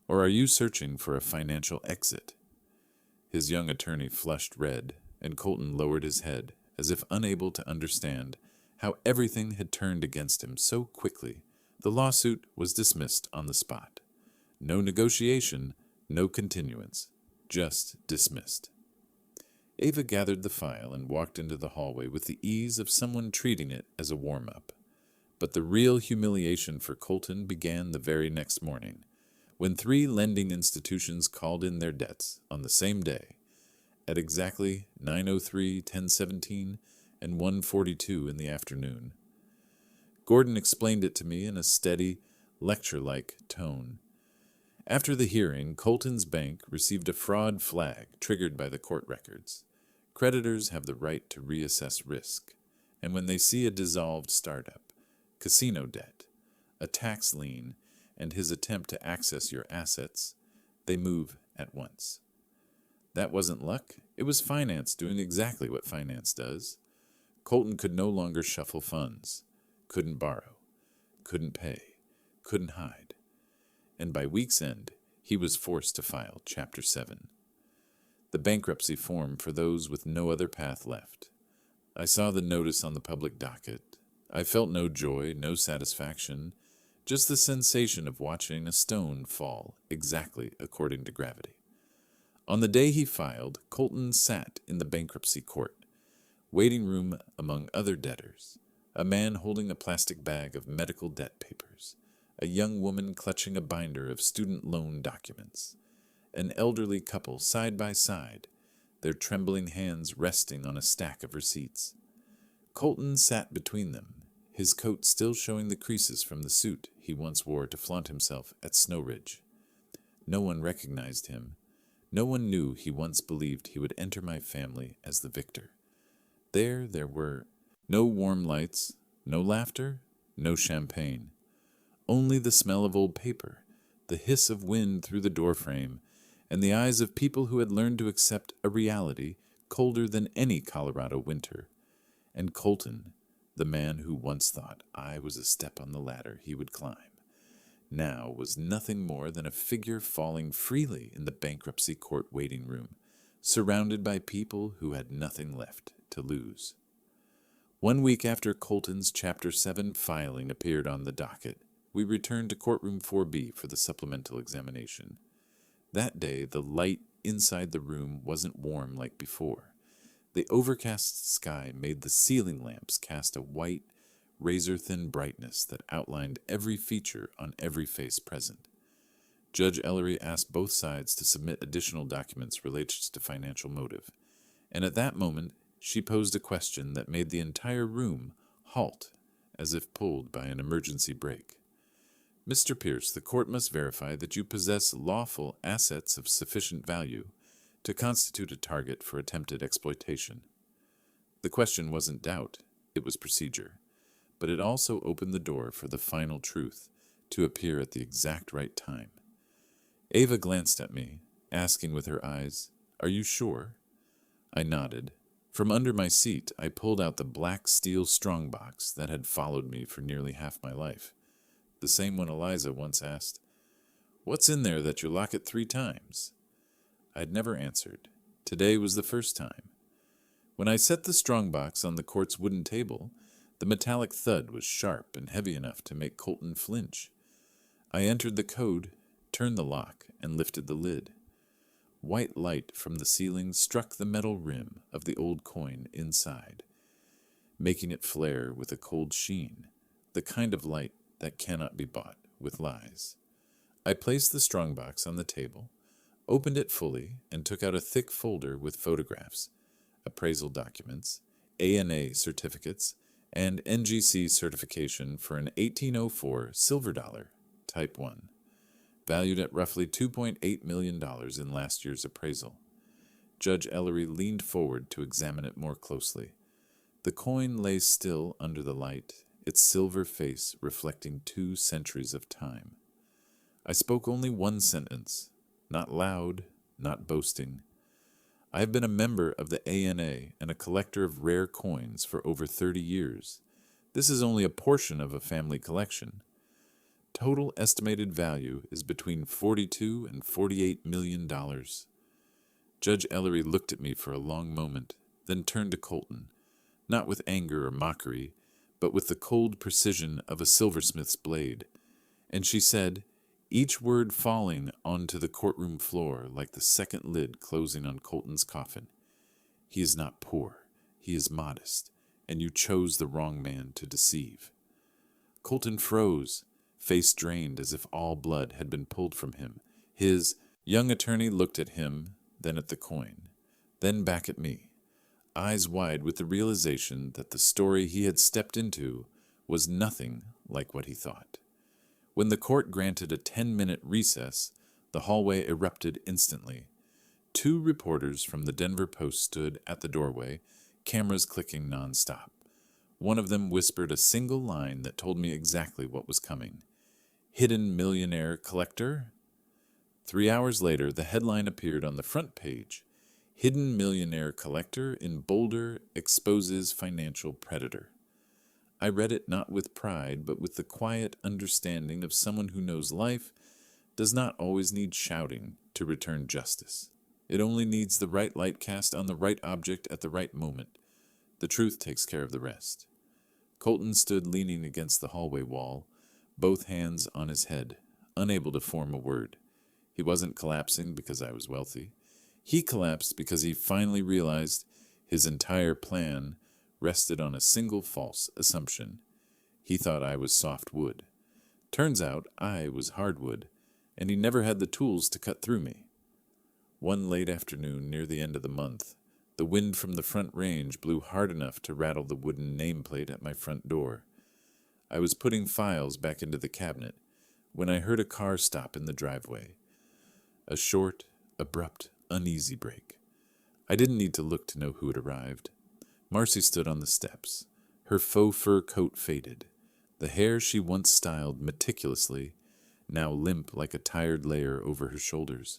Or are you searching for a financial exit?" His young attorney flushed red, and Colton lowered his head, as if unable to understand how everything had turned against him so quickly. The lawsuit was dismissed on the spot. No negotiation, no continuance, just dismissed. Ava gathered the file and walked into the hallway with the ease of someone treating it as a warm-up. But the real humiliation for Colton began the very next morning, when 3 lending institutions called in their debts on the same day, at exactly 9:03, 10:17, and 1:42 in the afternoon. Gordon explained it to me in a steady, lecture-like tone. After the hearing, Colton's bank received a fraud flag triggered by the court records. Creditors have the right to reassess risk, and when they see a dissolved startup, casino debt, a tax lien, and his attempt to access your assets, they move at once. That wasn't luck, it was finance doing exactly what finance does. Colton could no longer shuffle funds, couldn't borrow, couldn't pay, couldn't hide. And by week's end, he was forced to file Chapter 7. The bankruptcy form for those with no other path left. I saw the notice on the public docket. I felt no joy, no satisfaction, just the sensation of watching a stone fall exactly according to gravity. On the day he filed, Colton sat in the bankruptcy court, waiting room among other debtors, a man holding a plastic bag of medical debt papers, a young woman clutching a binder of student loan documents, an elderly couple side by side, their trembling hands resting on a stack of receipts. Colton sat between them, his coat still showing the creases from the suit he once wore to flaunt himself at Snowridge. No one recognized him. No one knew he once believed he would enter my family as the victor. There were no warm lights, no laughter, no champagne. Only the smell of old paper, the hiss of wind through the doorframe, and the eyes of people who had learned to accept a reality colder than any Colorado winter. And Colton, the man who once thought I was a step on the ladder he would climb, now was nothing more than a figure falling freely in the bankruptcy court waiting room, surrounded by people who had nothing left to lose. 1 week after Colton's Chapter 7 filing appeared on the docket, we returned to courtroom 4B for the supplemental examination. That day, the light inside the room wasn't warm like before. The overcast sky made the ceiling lamps cast a white, razor-thin brightness that outlined every feature on every face present. Judge Ellery asked both sides to submit additional documents related to financial motive, and at that moment she posed a question that made the entire room halt as if pulled by an emergency brake. "Mr. Pierce, the court must verify that you possess lawful assets of sufficient value to constitute a target for attempted exploitation." The question wasn't doubt, it was procedure. but it also opened the door for the final truth to appear at the exact right time. Ava glanced at me, asking with her eyes, "Are you sure?" I nodded. From under my seat, I pulled out the black steel strongbox that had followed me for nearly half my life. The same one Eliza once asked, "What's in there that you lock it 3 times?" I'd never answered. Today was the first time. When I set the strongbox on the court's wooden table, the metallic thud was sharp and heavy enough to make Colton flinch. I entered the code, turned the lock, and lifted the lid. White light from the ceiling struck the metal rim of the old coin inside, making it flare with a cold sheen, the kind of light that cannot be bought with lies. I placed the strongbox on the table, opened it fully, and took out a thick folder with photographs, appraisal documents, ANA certificates, and NGC certification for an 1804 silver dollar, Type 1, valued at roughly $2.8 million in last year's appraisal. Judge Ellery leaned forward to examine it more closely. The coin lay still under the light, its silver face reflecting 2 centuries of time. I spoke only one sentence, not loud, not boasting. I have been a member of the ANA and a collector of rare coins for over 30 years. This is only a portion of a family collection. Total estimated value is between $42 and $48 million. Judge Ellery looked at me for a long moment, then turned to Colton, not with anger or mockery, but with the cold precision of a silversmith's blade, and she said, each word falling onto the courtroom floor like the second lid closing on Colton's coffin. "He is not poor, he is modest, and you chose the wrong man to deceive." Colton froze, face drained as if all blood had been pulled from him. His young attorney looked at him, then at the coin, then back at me, eyes wide with the realization that the story he had stepped into was nothing like what he thought. When the court granted a 10-minute recess, the hallway erupted instantly. 2 reporters from the Denver Post stood at the doorway, cameras clicking nonstop. One of them whispered a single line that told me exactly what was coming. "Hidden millionaire collector?" 3 hours later, the headline appeared on the front page. "Hidden millionaire collector in Boulder exposes financial predator." I read it not with pride, but with the quiet understanding of someone who knows life does not always need shouting to return justice. It only needs the right light cast on the right object at the right moment. The truth takes care of the rest. Colton stood leaning against the hallway wall, both hands on his head, unable to form a word. He wasn't collapsing because I was wealthy. He collapsed because he finally realized his entire plan rested on a single false assumption. He thought I was soft wood. Turns out I was hardwood, and he never had the tools to cut through me. One late afternoon near the end of the month, the wind from the front range blew hard enough to rattle the wooden nameplate at my front door. I was putting files back into the cabinet when I heard a car stop in the driveway. A short, abrupt, uneasy brake. I didn't need to look to know who had arrived. Marcy stood on the steps, her faux fur coat faded, the hair she once styled meticulously, now limp like a tired layer over her shoulders.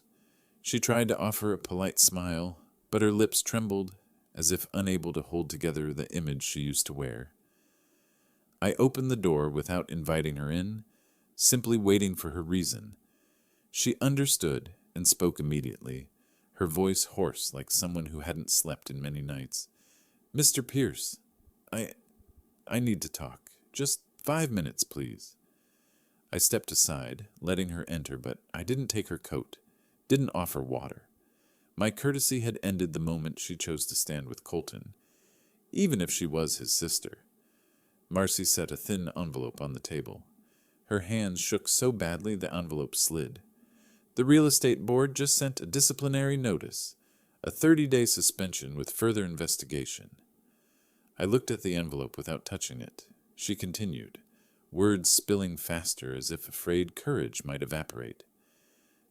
She tried to offer a polite smile, but her lips trembled, as if unable to hold together the image she used to wear. I opened the door without inviting her in, simply waiting for her reason. She understood and spoke immediately, her voice hoarse like someone who hadn't slept in many nights. "Mr. Pierce, I need to talk. Just 5 minutes, please." I stepped aside, letting her enter, but I didn't take her coat, didn't offer water. My courtesy had ended the moment she chose to stand with Colton, even if she was his sister. Marcy set a thin envelope on the table. Her hands shook so badly the envelope slid. "The real estate board just sent a disciplinary notice, a 30-day suspension with further investigation." I looked at the envelope without touching it. She continued, words spilling faster as if afraid courage might evaporate.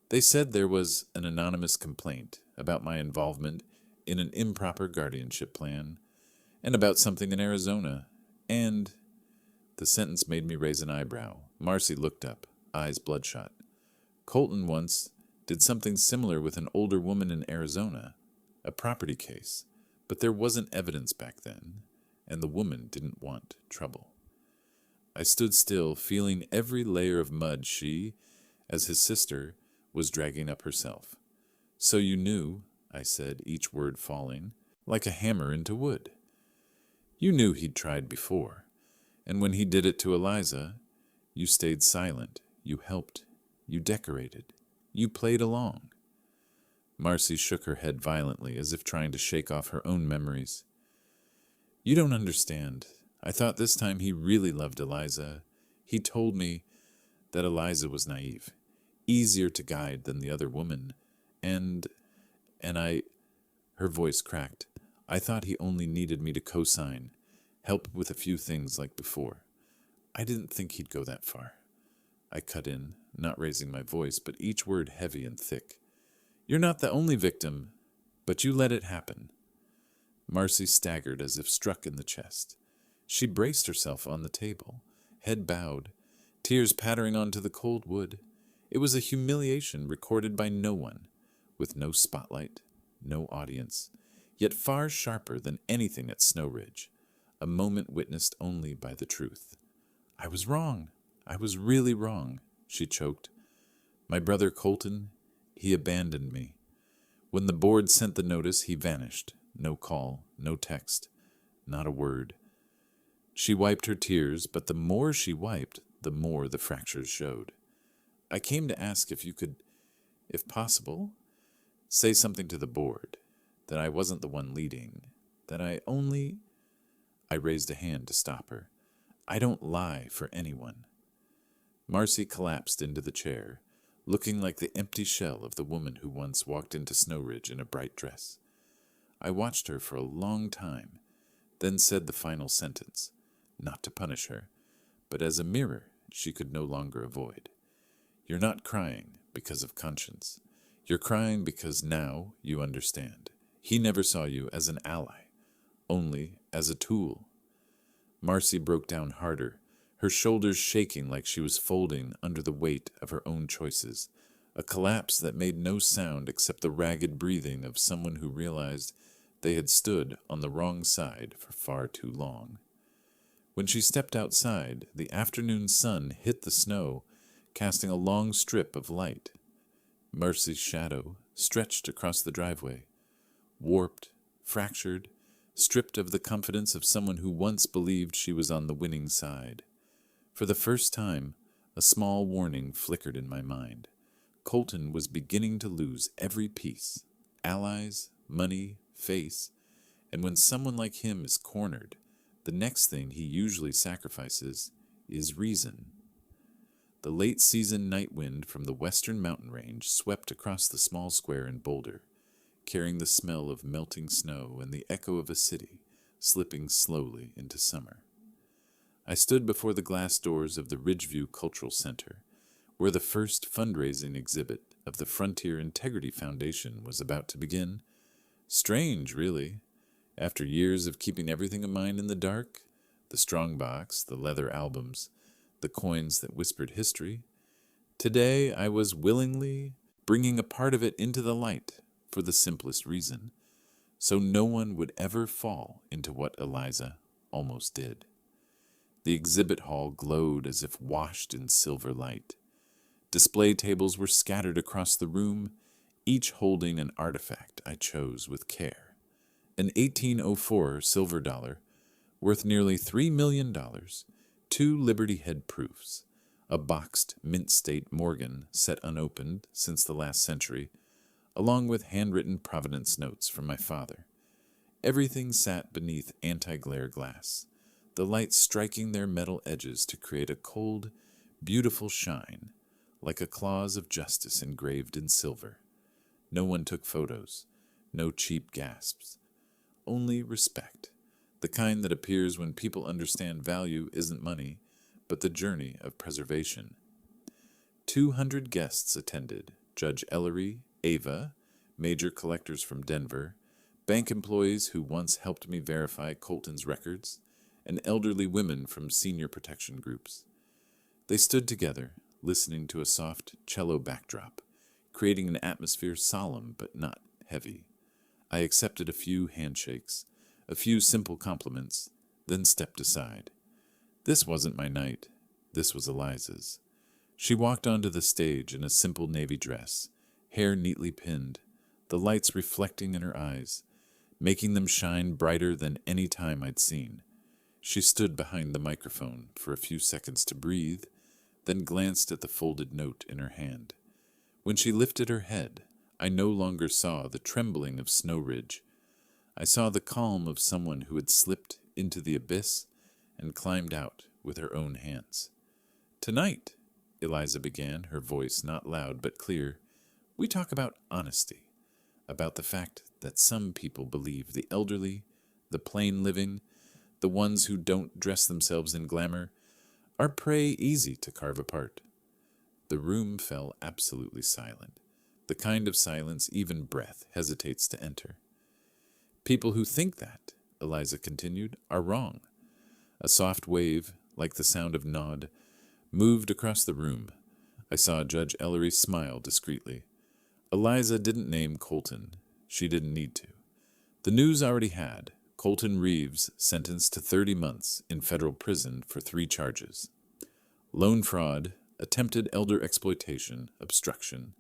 "They said there was an anonymous complaint about my involvement in an improper guardianship plan, and about something in Arizona, and The sentence made me raise an eyebrow. Marcy looked up, eyes bloodshot. Colton once did something similar with an older woman in Arizona, a property case, but there wasn't evidence back then, and the woman didn't want trouble. I stood still, feeling every layer of mud she, as his sister, was dragging up herself. So you knew, I said, each word falling, like a hammer into wood. You knew he'd tried before, and when he did it to Eliza, you stayed silent, you helped, you decorated, you played along. Marcy shook her head violently, as if trying to shake off her own memories. You don't understand. I thought this time he really loved Eliza. He told me that Eliza was naive, easier to guide than the other woman, and I, her voice cracked. I thought he only needed me to co-sign, help with a few things like before. I didn't think he'd go that far. I cut in, not raising my voice, but each word heavy and thick. You're not the only victim, but you let it happen. Marcy staggered as if struck in the chest. She braced herself on the table, head bowed, tears pattering onto the cold wood. It was a humiliation recorded by no one, with no spotlight, no audience, yet far sharper than anything at Snowridge, a moment witnessed only by the truth. I was wrong. I was really wrong, she choked. My brother Colton, he abandoned me. When the board sent the notice, he vanished. No call, no text, not a word. She wiped her tears, but the more she wiped, the more the fractures showed. I came to ask if you could, if possible, say something to the board, that I wasn't the one leading, that I raised a hand to stop her. I don't lie for anyone. Marcy collapsed into the chair, looking like the empty shell of the woman who once walked into Snowridge in a bright dress. I watched her for a long time, then said the final sentence, not to punish her, but as a mirror she could no longer avoid. You're not crying because of conscience. You're crying because now you understand. He never saw you as an ally, only as a tool. Marcy broke down harder, her shoulders shaking like she was folding under the weight of her own choices, a collapse that made no sound except the ragged breathing of someone who realized they had stood on the wrong side for far too long. When she stepped outside, the afternoon sun hit the snow, casting a long strip of light. Marcy's shadow stretched across the driveway, warped, fractured, stripped of the confidence of someone who once believed she was on the winning side. For the first time, a small warning flickered in my mind. Colton was beginning to lose every piece, allies, money, face, and when someone like him is cornered, the next thing he usually sacrifices is reason. The late-season night wind from the western mountain range swept across the small square in Boulder, carrying the smell of melting snow and the echo of a city slipping slowly into summer. I stood before the glass doors of the Ridgeview Cultural Center, where the first fundraising exhibit of the Frontier Integrity Foundation was about to begin. Strange, really. After years of keeping everything of mine in the dark, the strongbox, the leather albums, the coins that whispered history, today I was willingly bringing a part of it into the light for the simplest reason, so no one would ever fall into what Eliza almost did. The exhibit hall glowed as if washed in silver light. Display tables were scattered across the room, each holding an artifact I chose with care. An 1804 silver dollar, worth nearly $3 million, 2 Liberty Head proofs, a boxed Mint State Morgan set unopened since the last century, along with handwritten Providence notes from my father. Everything sat beneath anti-glare glass, the light striking their metal edges to create a cold, beautiful shine, like a clause of justice engraved in silver. No one took photos, no cheap gasps, only respect, the kind that appears when people understand value isn't money, but the journey of preservation. 200 guests attended, Judge Ellery, Ava, major collectors from Denver, bank employees who once helped me verify Colton's records, and elderly women from senior protection groups. They stood together, listening to a soft cello backdrop, creating an atmosphere solemn but not heavy. I accepted a few handshakes, a few simple compliments, then stepped aside. This wasn't my night. This was Eliza's. She walked onto the stage in a simple navy dress, hair neatly pinned, the lights reflecting in her eyes, making them shine brighter than any time I'd seen. She stood behind the microphone for a few seconds to breathe, then glanced at the folded note in her hand. When she lifted her head, I no longer saw the trembling of Snowridge. I saw the calm of someone who had slipped into the abyss and climbed out with her own hands. "Tonight," Eliza began, her voice not loud but clear, "we talk about honesty, about the fact that some people believe the elderly, the plain living, the ones who don't dress themselves in glamour, are prey easy to carve apart." The room fell absolutely silent, the kind of silence even breath hesitates to enter. "People who think that," Eliza continued, "are wrong." A soft wave, like the sound of nod, moved across the room. I saw Judge Ellery smile discreetly. Eliza didn't name Colton. She didn't need to. The news already had. Colton Reeves sentenced to 30 months in federal prison for 3 charges: loan fraud, attempted elder exploitation, obstruction,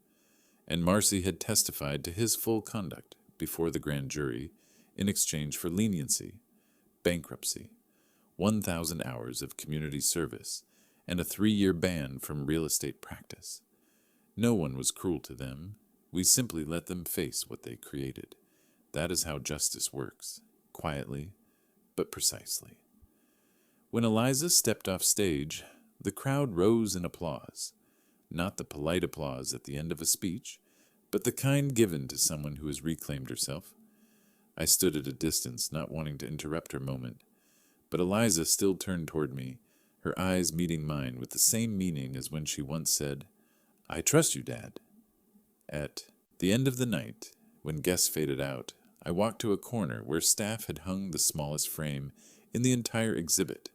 and Marcy had testified to his full conduct before the grand jury in exchange for leniency, bankruptcy, 1,000 hours of community service, and a 3-year ban from real estate practice. No one was cruel to them. We simply let them face what they created. That is how justice works, quietly but precisely. When Eliza stepped off stage, the crowd rose in applause, not the polite applause at the end of a speech, but the kind given to someone who has reclaimed herself. I stood at a distance, not wanting to interrupt her moment, but Eliza still turned toward me, her eyes meeting mine with the same meaning as when she once said, "I trust you, Dad." At the end of the night, when guests faded out, I walked to a corner where staff had hung the smallest frame in the entire exhibit.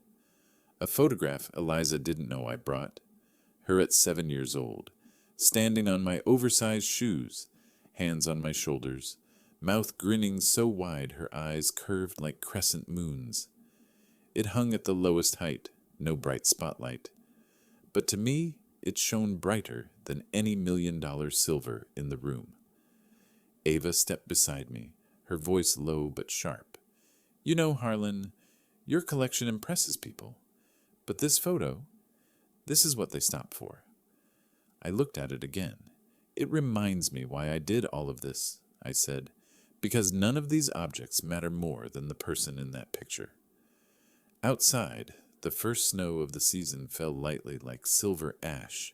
A photograph Eliza didn't know I brought, her at 7 years old, standing on my oversized shoes, hands on my shoulders, mouth grinning so wide her eyes curved like crescent moons. It hung at the lowest height, no bright spotlight. But to me, it shone brighter than any $1,000,000 silver in the room. Ava stepped beside me, her voice low but sharp. "You know, Harlan, your collection impresses people. But this photo, this is what they stop for." I looked at it again. "It reminds me why I did all of this," I said, "because none of these objects matter more than the person in that picture." Outside, the first snow of the season fell lightly like silver ash.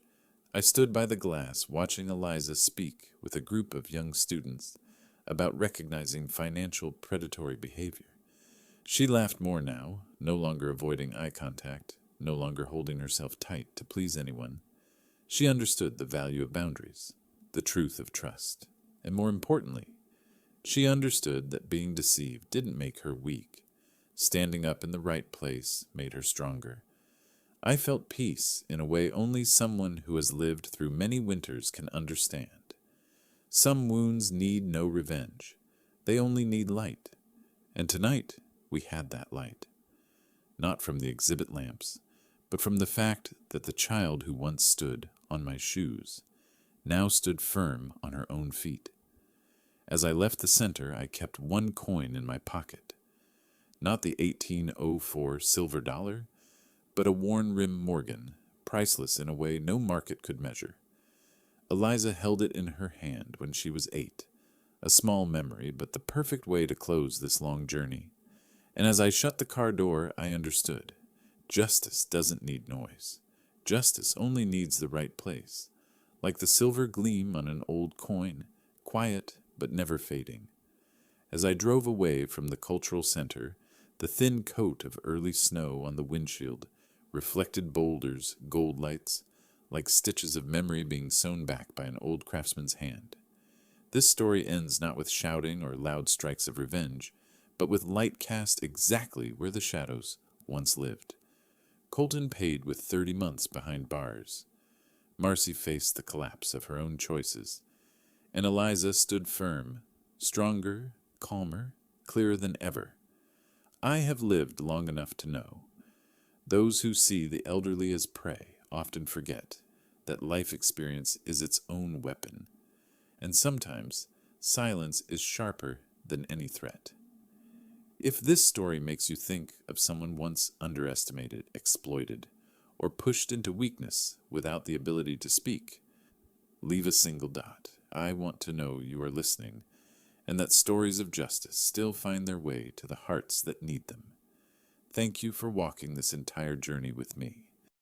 I stood by the glass watching Eliza speak with a group of young students about recognizing financial predatory behavior. She laughed more now, no longer avoiding eye contact, no longer holding herself tight to please anyone. She understood the value of boundaries, the truth of trust, and more importantly, she understood that being deceived didn't make her weak. Standing up in the right place made her stronger. I felt peace in a way only someone who has lived through many winters can understand. Some wounds need no revenge. They only need light. And tonight, we had that light. Not from the exhibit lamps, but from the fact that the child who once stood on my shoes now stood firm on her own feet. As I left the center, I kept 1 coin in my pocket. Not the 1804 silver dollar, but a worn-rim Morgan, priceless in a way no market could measure. Eliza held it in her hand when she was 8, a small memory, but the perfect way to close this long journey. And as I shut the car door, I understood. Justice doesn't need noise. Justice only needs the right place, like the silver gleam on an old coin, quiet but never fading. As I drove away from the cultural center, the thin coat of early snow on the windshield reflected boulders, gold lights, like stitches of memory being sewn back by an old craftsman's hand. This story ends not with shouting or loud strikes of revenge, but with light cast exactly where the shadows once lived. Colton paid with 30 months behind bars. Marcy faced the collapse of her own choices, and Eliza stood firm, stronger, calmer, clearer than ever. I have lived long enough to know. Those who see the elderly as prey often forget that life experience is its own weapon, and sometimes silence is sharper than any threat. If this story makes you think of someone once underestimated, exploited, or pushed into weakness without the ability to speak, leave a single dot. I want to know you are listening, and that stories of justice still find their way to the hearts that need them. Thank you for walking this entire journey with me.